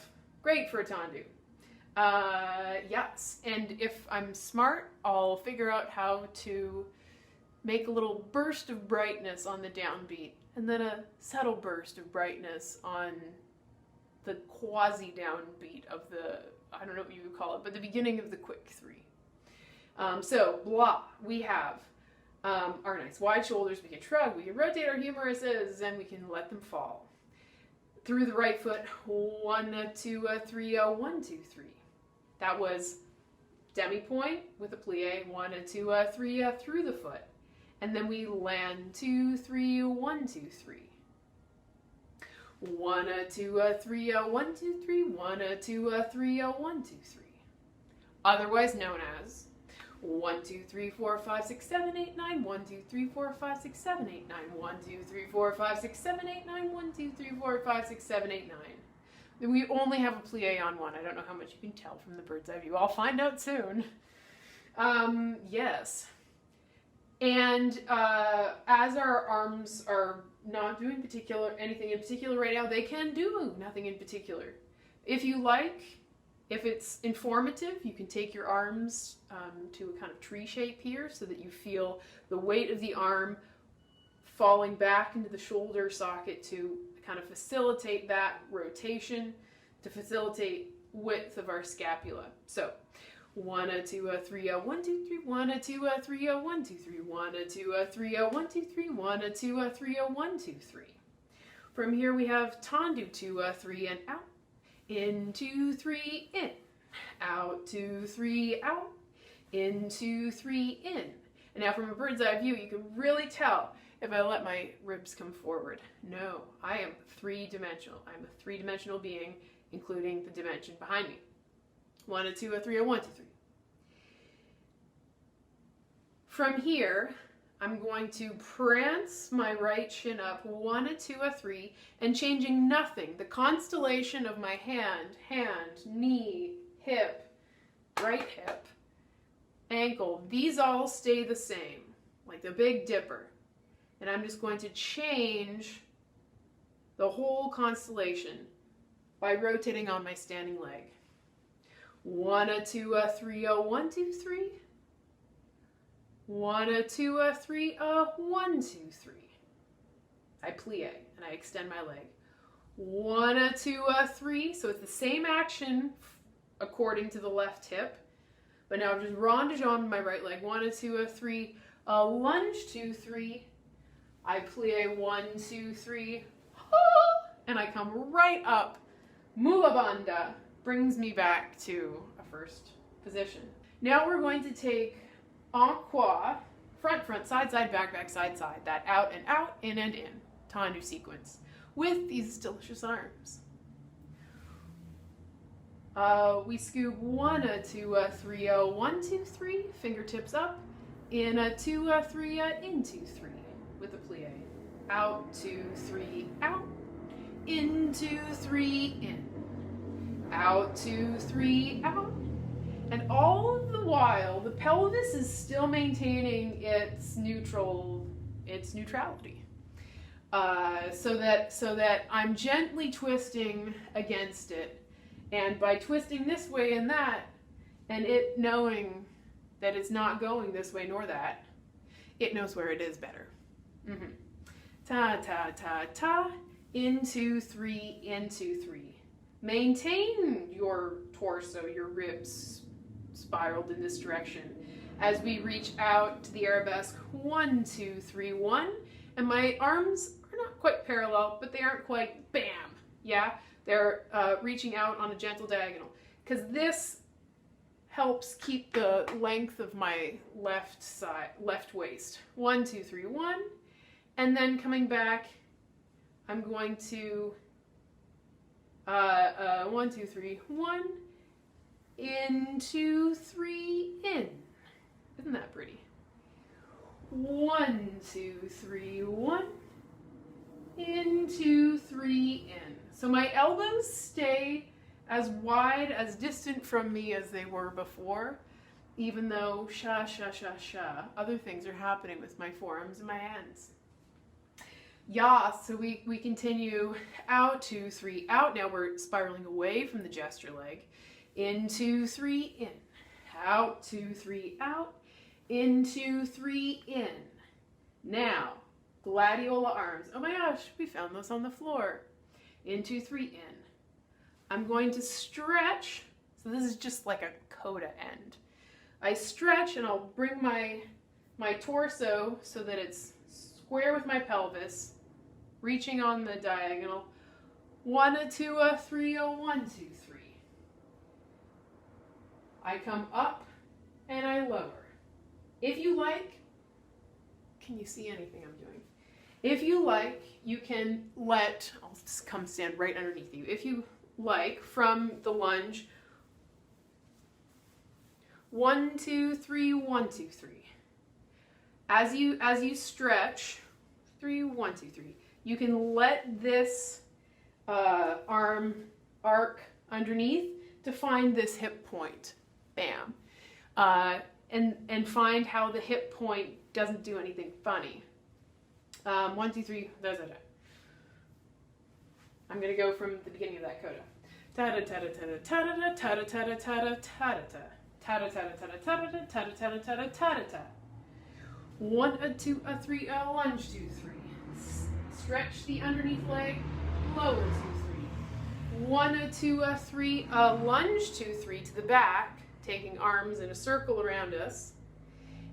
A: Great for a tendu. Yes, and if I'm smart, I'll figure out how to make a little burst of brightness on the downbeat, and then a subtle burst of brightness on the quasi-downbeat of the, I don't know what you would call it, but the beginning of the quick 3. So, blah, we have our nice wide shoulders, we can shrug, we can rotate our humeruses, and we can let them fall. Through the right foot, 1, 2, 3, 1, 2, 3. That was demi-point with a plie, 1, 2, 3, through the foot. And then we land 2, 3, 1, 2, 3. 1, 2, 3, 1, 2, 3. 1, 2, 3, 1, 2, 3. Otherwise known as 1, 2, 3, 4, 5, 6, 7, 8, 9. 1, 2, 3, 4, 5, 6, 7, 8, 9. 1, 2, 3, 4, 5, 6, 7, 8, 9. 1, 2, 3, 4, 5, 6, 7, 8, 9. We only have a plie on one. I don't know how much you can tell from the bird's eye view. I'll find out soon. Yes. And as our arms are not doing anything in particular right now, they can do nothing in particular. If you like, if it's informative, you can take your arms to a kind of tree shape here so that you feel the weight of the arm falling back into the shoulder socket to kind of facilitate that rotation, to facilitate width of our scapula. So 1, 2, 3, 1, 2, 3. 1, 2, 3, 1, 2, 3. 1, 2, 3, 1, 2, 3. 1, 2, 3, 1, 2, 3. From here we have tendu 2, 3, and out. In 2, 3, in. Out 2, 3, out. In 2, 3, in. And now from a bird's eye view, you can really tell if I let my ribs come forward. No, I am 3-dimensional. I'm a 3-dimensional being, including the dimension behind me. 1, 2, 3, 1, 2, 3. From here, I'm going to prance my right shin up, 1, 2, 3, and changing nothing. The constellation of my hand, knee, hip, right hip, ankle, these all stay the same, like the Big Dipper. And I'm just going to change the whole constellation by rotating on my standing leg. 1, 2, 3, 1, 2, 3. 1, 2, 3, 1, 2, 3. I plie and I extend my leg. 1, 2, 3. So it's the same action according to the left hip, but now I've just rondage on my right leg. 1, 2, 3. Lunge 2, 3. I plie 1, 2, 3. and I come right up. Mula bandha brings me back to a first position. Now we're going to take en croix, front, side, back, side, that out and out, in and in, Tandu sequence, with these delicious arms. We scoop 1, 2, 3, 1, 2, 3, fingertips up, in a 2, 3, into 3, with a plie. Out, 2, 3, out, into 3, in. Out, 2, 3, out. And all the while, the pelvis is still maintaining its neutrality. So that I'm gently twisting against it. And by twisting this way and that, and it knowing that it's not going this way nor that, it knows where it is better. Mm-hmm. Ta, ta, ta, ta, into 3, into 3. Maintain your torso, your ribs spiraled in this direction as we reach out to the arabesque. 1, 2, 3, 1. And my arms are not quite parallel, but they aren't quite bam. Yeah? They're reaching out on a gentle diagonal. Because this helps keep the length of my left waist. 1, 2, 3, 1. And then coming back, I'm going to 1, 2, 3, 1. In, 2, 3, in. Isn't that pretty? 1, 2, 3, 1. In, 2, 3, in. So my elbows stay as wide, as distant from me as they were before, even though other things are happening with my forearms and my hands. Yeah, so we continue out, 2, 3, out. Now we're spiraling away from the gesture leg. In, 2, 3, in. Out, 2, 3, out. In, 2, 3, in. Now, gladiola arms. Oh my gosh, we found those on the floor. In, 2, 3, in. I'm going to stretch. So this is just like a coda end. I stretch and I'll bring my torso so that it's square with my pelvis, reaching on the diagonal. 1, 2, 3, 1, 2, 3. I come up and I lower. If you like, can you see anything I'm doing? If you like, you can I'll just come stand right underneath you. If you like, from the lunge, 1, 2, 3, 1, 2, 3. As you stretch, 3, 1, 2, 3. You can let this arm arc underneath to find this hip point. Bam. And find how the hip point doesn't do anything funny. 1, 2, 3. That's it. I'm gonna go from the beginning of that coda. Ta da ta da ta da ta da ta da ta da ta da ta da ta. Ta da ta da ta da ta da ta da ta da ta da ta da ta. 1, 2, 3, lunge, 2, 3. Stretch the underneath leg, lower 2, 3. 1, 2, 3, lunge, 2, 3 to the back, taking arms in a circle around us.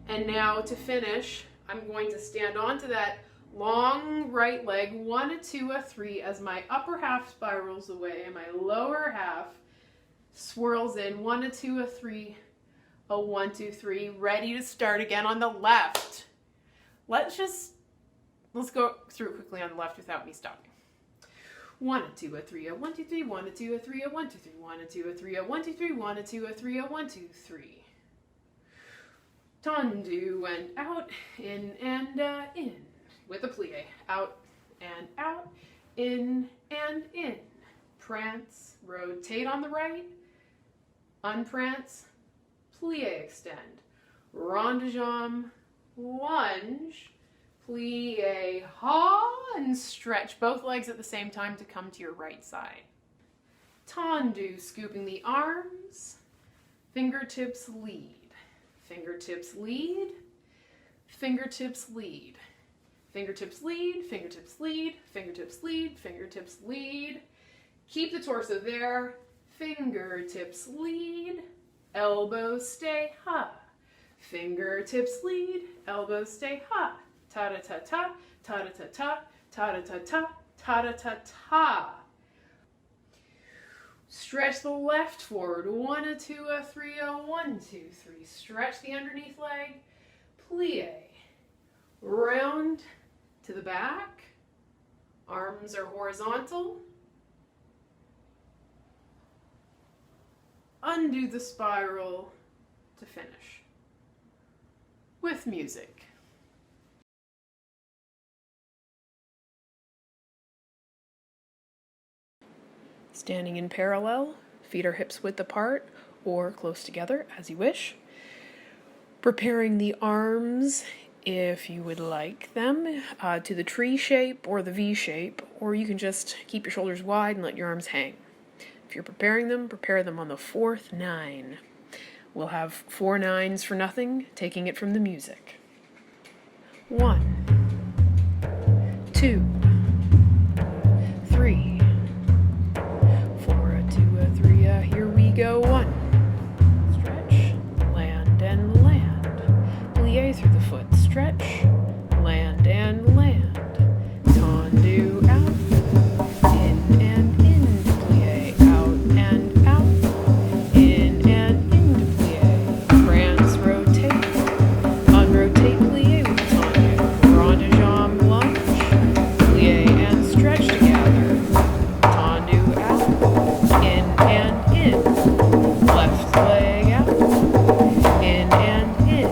A: And now to finish, I'm going to stand onto that long right leg, 1, 2, 3, as my upper half spirals away and my lower half swirls in. 1, 2, 3, 1, 2, 3, ready to start again on the left. Let's go through it quickly on the left without me stopping. 1, 2, 3, 1, 2, 3, 1, 2, 3, 1, 2, 3, 1, 2, 3, 1, 2, 3, 1, 2, 3, 1, 2, 3. Tandu and out, in and in. With a plie. Out and out, in and in. Prance, rotate on the right, unprance, plie, extend. Rond de jambe, lunge, plie, ha, and stretch both legs at the same time to come to your right side. Tandu, scooping the arms, fingertips lead. Fingertips lead, fingertips lead. Fingertips lead, fingertips lead, fingertips lead, fingertips lead. Keep the torso there. Fingertips lead, elbows stay ha. Fingertips lead, elbows stay ha. Ta da ta ta, ta da ta ta, ta da ta ta, ta-da-ta-ta. Stretch the left forward, 1, a 2, a 3, a 1, 2, 3. Stretch the underneath leg, plie. Round to the back, arms are horizontal. Undo the spiral to finish with music.
B: Standing in parallel, feet are hips width apart or close together as you wish. Preparing the arms, if you would like them, to the tree shape or the V shape, or you can just keep your shoulders wide and let your arms hang. If you're preparing them, prepare them on the 4th 9. We'll have 4 9s for nothing, taking it from the music. 1, 2, 3, 4, a 2, a 3, a, here we go. 1. Stretch, land and land. Plie through the foot, stretch, land and land. Tendu out, in and into plie, out and out, in and into plie. Prance, rotate, unrotate plie with tendu. Rond de jambe lunge, plie and stretch together. Tendu out, in and in. Left leg out, in and in.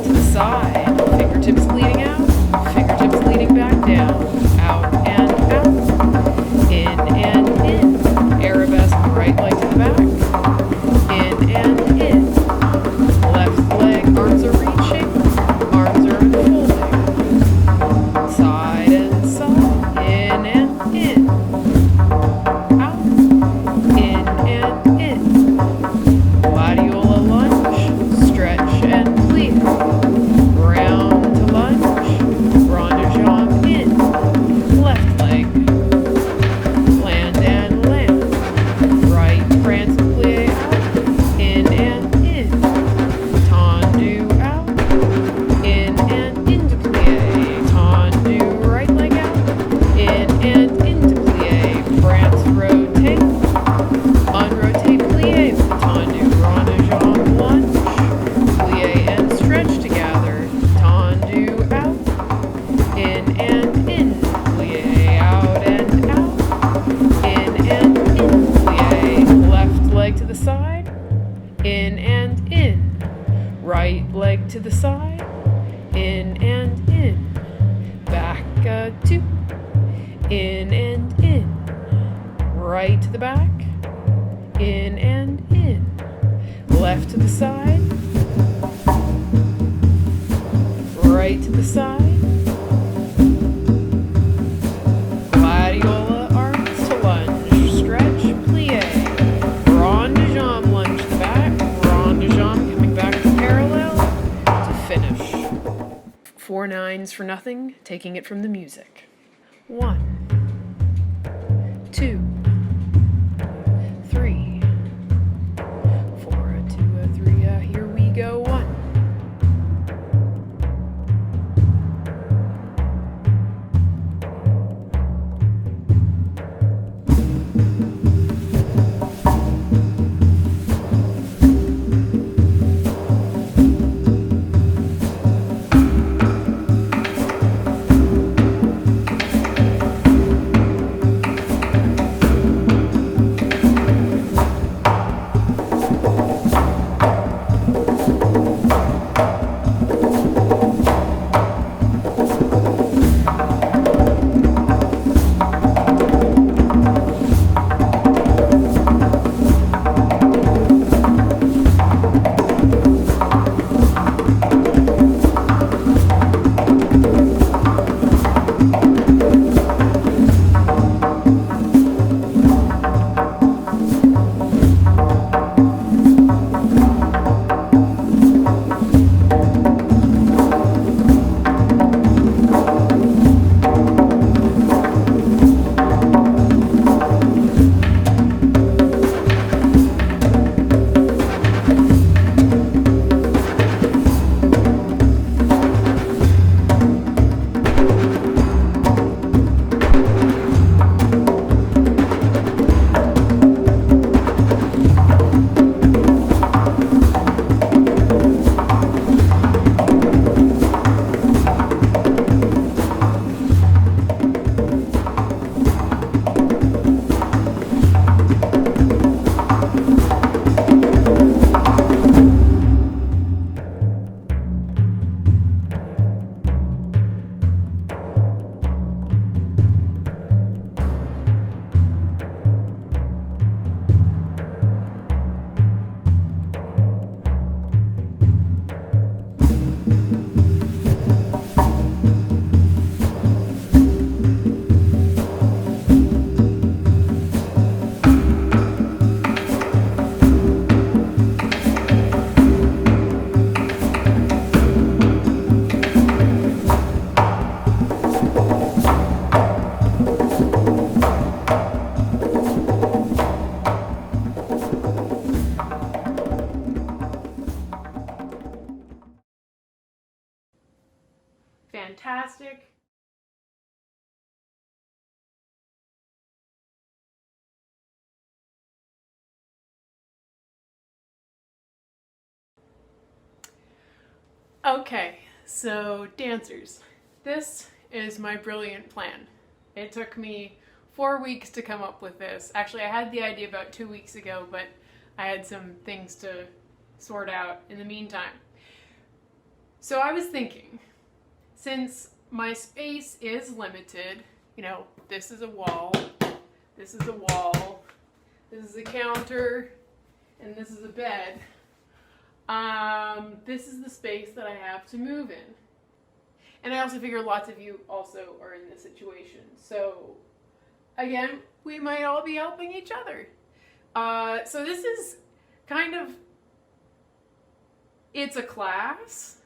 B: To the side, fingertips leading out, fingertips leading back down, out and out, in and in. Arabesque, right leg to the back, in and in. Left leg, arms are reaching, arms are unfolding. Side and side, in and in. Out, in and in. Gladiola lunge, stretch and plie. Round to lunge, rond de jambe in. Left leg, land and land. Right prance and plie out, in and in. Tendu out, in and into plie. Tendu right leg out, in and into plie. Prance rotate, unrotate plie with the tendu. Rond de jambe lunge, plie and stretch together. Tendu out, in and in. Plie out and out, in and in. Plie. Left leg to the side, in and in. Right leg to the side, in and in. Back 2, in and in. Right to the back, in and in. Left to the side, right to the side. Gladiola arms to lunge, stretch, plie. Rond de jambe lunge to the back, rond de jambe coming back to parallel to finish. 4 9s for nothing, taking it from the music. 1, 2, 3, 4, a 2, a 3, a, here we go. 1.
A: fantastic. Okay, so dancers, this is my brilliant plan. It took me 4 weeks to come up with this. Actually, I had the idea about 2 weeks ago, but I had some things to sort out in the meantime. So I was thinking, since my space is limited, you know, this is a wall, this is a wall, this is a counter, and this is a bed. This is the space that I have to move in. And I also figure lots of you also are in this situation. So again, we might all be helping each other. So this is kind of, it's a class,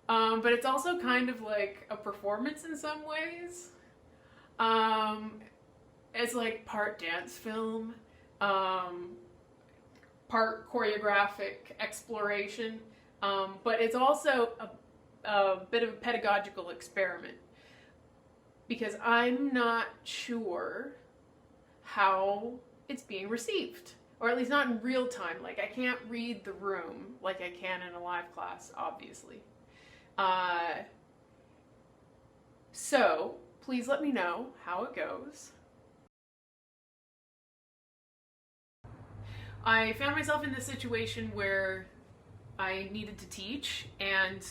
A: but it's also kind of like a performance in some ways. It's like part dance film, part choreographic exploration, but it's also a bit of a pedagogical experiment because I'm not sure how it's being received, or at least not in real time. Like, I can't read the room like I can in a live class, obviously. So please let me know how it goes. I found myself in this situation where I needed to teach and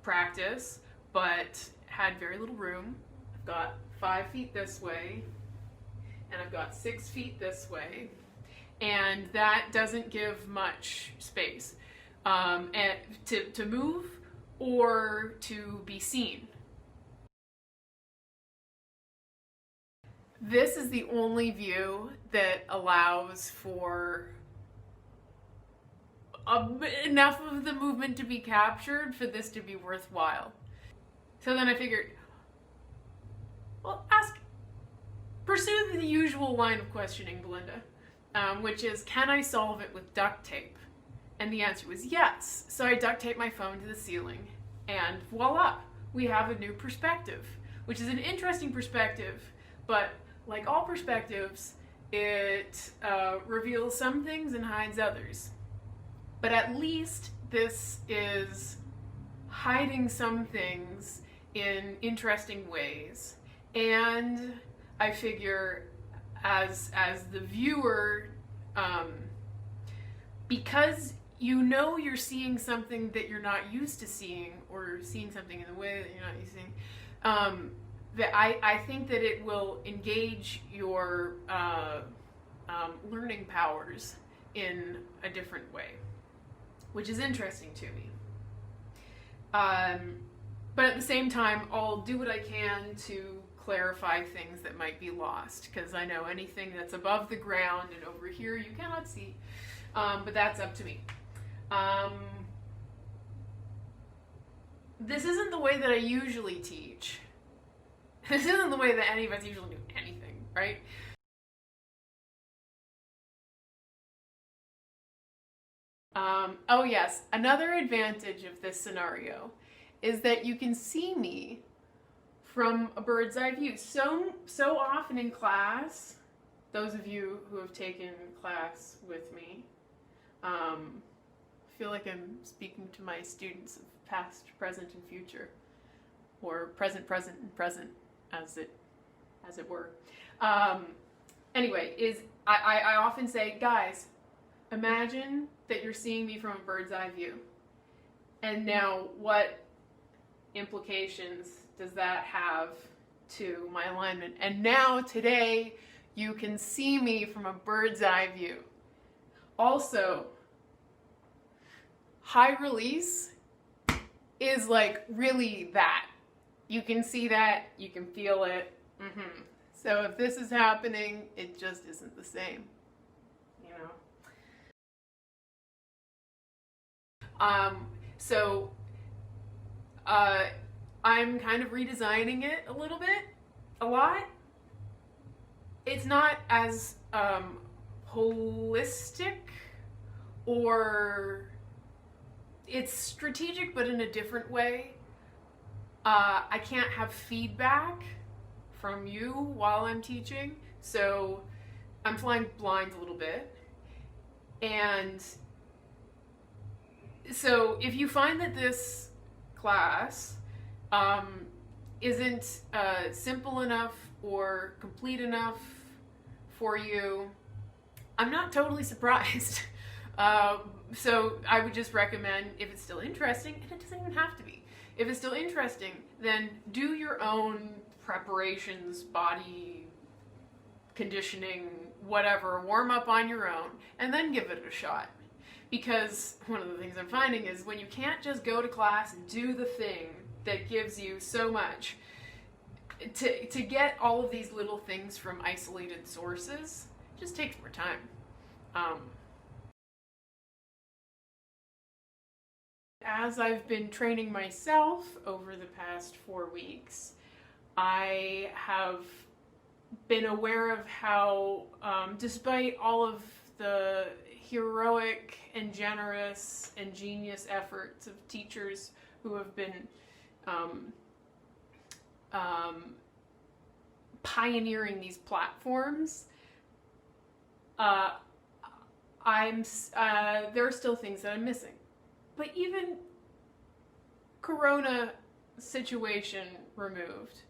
A: practice, but had very little room. I've got 5 feet this way, and I've got 6 feet this way, and that doesn't give much space and to move or to be seen. This is the only view that allows for enough of the movement to be captured for this to be worthwhile. So then I figured, well, pursue the usual line of questioning, Belinda, which is, can I solve it with duct tape? And the answer was yes. So I duct taped my phone to the ceiling, and voila, we have a new perspective, which is an interesting perspective, but like all perspectives, it reveals some things and hides others. But at least this is hiding some things in interesting ways. And I figure as the viewer, because you know you're seeing something that you're not used to seeing, or seeing something in the way that you're not used to seeing, that I think that it will engage your learning powers in a different way, which is interesting to me. But at the same time, I'll do what I can to clarify things that might be lost, because I know anything that's above the ground and over here you cannot see, but that's up to me. This isn't the way that I usually teach. This isn't the way that any of us usually do anything, right? Oh yes, another advantage of this scenario is that you can see me from a bird's eye view. So often in class, those of you who have taken class with me, feel like I'm speaking to my students of past, present, and future, or present, and present, as it were. Anyway, I often say, guys, imagine that you're seeing me from a bird's eye view. And now what implications does that have to my alignment? And now today you can see me from a bird's eye view. Also, high release is like really that. You can see that, you can feel it. So if this is happening, it just isn't the same, you know? I'm kind of redesigning it a lot. It's not as holistic, or it's strategic but in a different way. I can't have feedback from you while I'm teaching, so I'm flying blind a little bit. And so if you find that this class isn't simple enough or complete enough for you, I'm not totally surprised. So I would just recommend, if it's still interesting, and it doesn't even have to be, if it's still interesting, then do your own preparations, body conditioning, whatever, warm up on your own, and then give it a shot. Because one of the things I'm finding is when you can't just go to class and do the thing that gives you so much, to get all of these little things from isolated sources just takes more time. As I've been training myself over the past 4 weeks, I have been aware of how, despite all of the heroic and generous and genius efforts of teachers who have been pioneering these platforms, there are still things that I'm missing. But even Corona situation removed,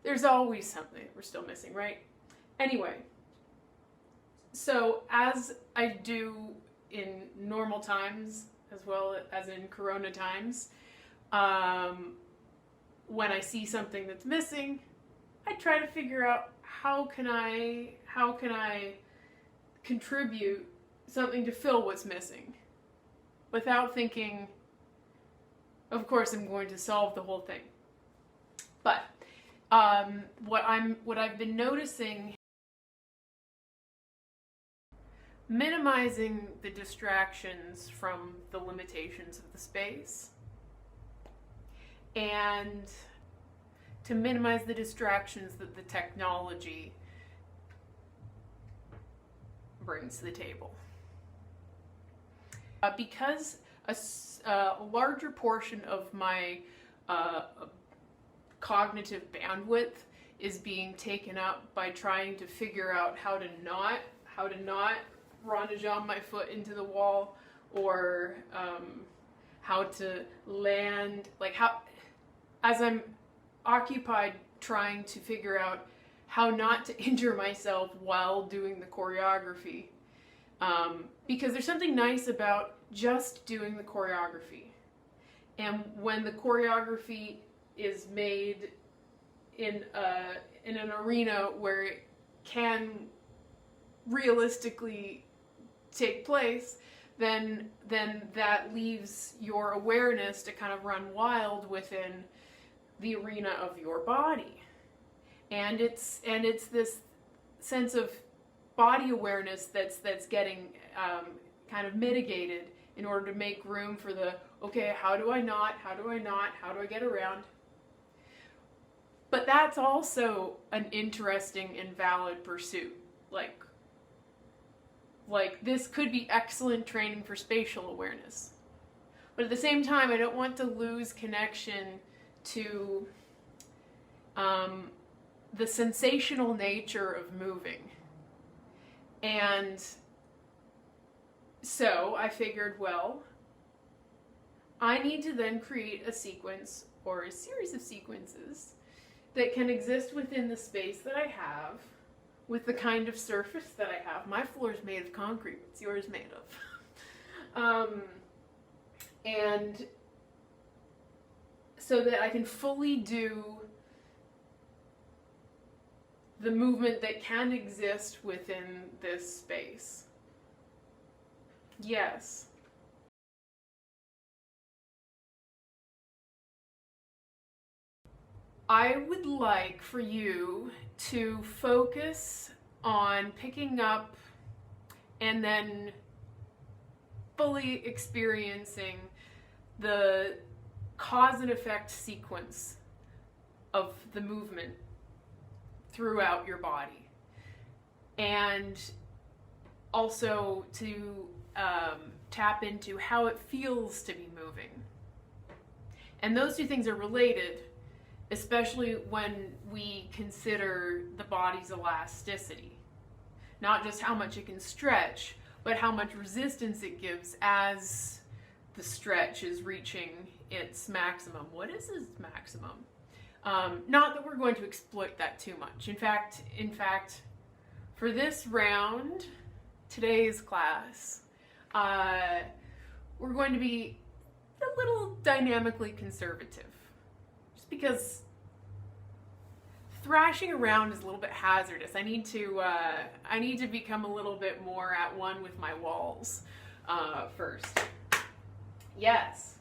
A: there's always something we're still missing, right? Anyway, so as I do in normal times as well as in Corona times, when I see something that's missing, I try to figure out how can I contribute something to fill what's missing, without thinking, of course, I'm going to solve the whole thing. But what I've been noticing, minimizing the distractions from the limitations of the space, and to minimize the distractions that the technology brings to the table. Because a larger portion of my cognitive bandwidth is being taken up by trying to figure out how to not jam my foot into the wall, or how to land, as I'm occupied trying to figure out how not to injure myself while doing the choreography. Because there's something nice about just doing the choreography. And when the choreography is made in an arena where it can realistically take place, then that leaves your awareness to kind of run wild within the arena of your body. And it's this sense of body awareness that's getting kind of mitigated in order to make room for the, okay, how do I get around? But that's also an interesting and valid pursuit. Like this could be excellent training for spatial awareness. But at the same time, I don't want to lose connection to the sensational nature of moving. And so I figured, well, I need to then create a sequence or a series of sequences that can exist within the space that I have with the kind of surface that I have. My floor is made of concrete. What's yours made of? And so that I can fully do the movement that can exist within this space. Yes. I would like for you to focus on picking up and then fully experiencing the cause and effect sequence of the movement throughout your body, and also to tap into how it feels to be moving. And those two things are related, especially when we consider the body's elasticity. Not just how much it can stretch, but how much resistance it gives as the stretch is reaching its maximum. What is its maximum? Not that we're going to exploit that too much. In fact, for this round, today's class, we're going to be a little dynamically conservative. Just because thrashing around is a little bit hazardous. I need to become a little bit more at one with my walls first. Yes.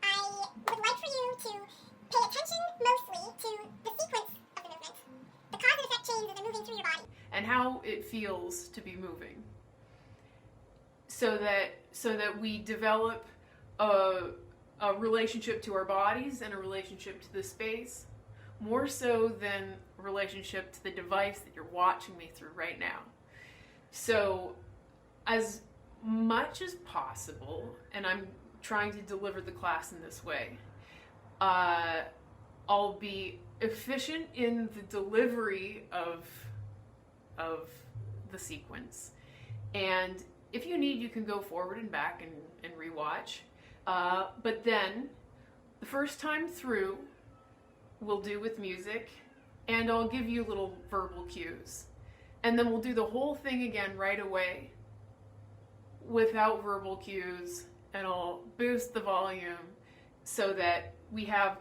C: I would like for you to pay attention mostly to the sequence of the movement, the cause and effect chains that are moving through your body,
A: And how it feels to be moving. So that we develop a relationship to our bodies and a relationship to the space, more so than a relationship to the device that you're watching me through right now. So as much as possible, and I'm trying to deliver the class in this way, I'll be efficient in the delivery of the sequence. And if you need, you can go forward and back and rewatch. But then, the first time through, we'll do with music, and I'll give you little verbal cues. And then we'll do the whole thing again right away without verbal cues, and I'll boost the volume so that we have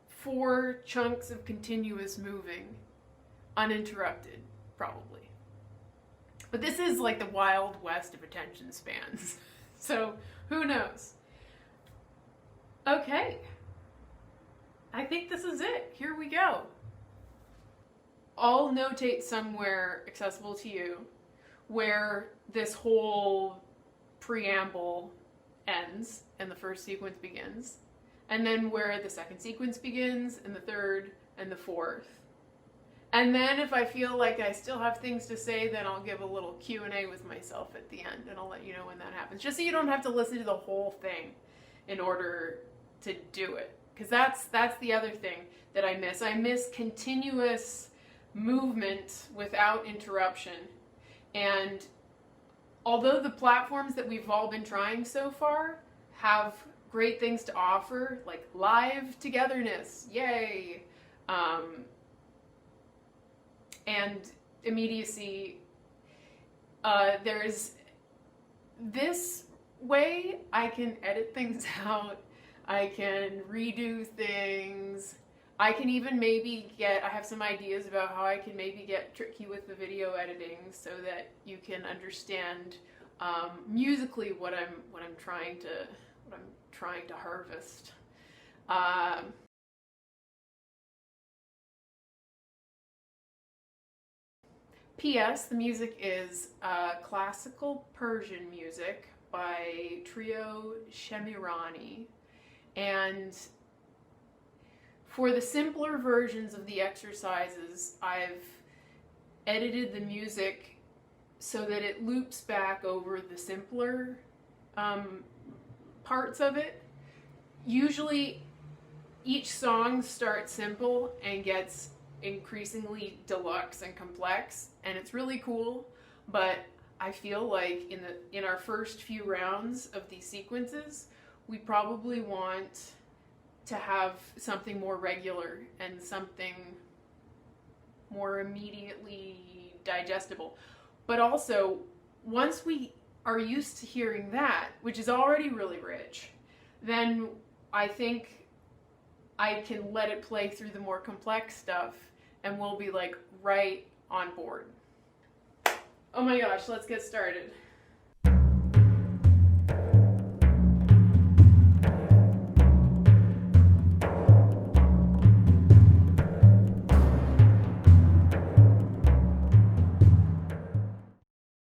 A: 4 chunks of continuous moving, uninterrupted, probably. But this is like the wild west of attention spans. So who knows? Okay. I think this is it. Here we go. I'll notate somewhere accessible to you where this whole preamble ends and the first sequence begins, and then where the second sequence begins, and the third, and the fourth. And then if I feel like I still have things to say, then I'll give a little Q&A with myself at the end, and I'll let you know when that happens. Just so you don't have to listen to the whole thing in order to do it. Because that's the other thing that I miss. I miss continuous movement without interruption. And although the platforms that we've all been trying so far have great things to offer, like live togetherness, yay! And immediacy, there's this way I can edit things out, I can redo things, I can even maybe I have some ideas about how I can maybe get tricky with the video editing so that you can understand musically what I'm trying to harvest. P.S. The music is classical Persian music by Trio Shemirani, and for the simpler versions of the exercises, I've edited the music so that it loops back over the simpler parts of it. Usually each song starts simple and gets increasingly deluxe and complex, and it's really cool, but I feel like in our first few rounds of these sequences, we probably want to have something more regular and something more immediately digestible. But also, once we are used to hearing that, which is already really rich, then I think I can let it play through the more complex stuff and we'll be like right on board. Oh my gosh, let's get started.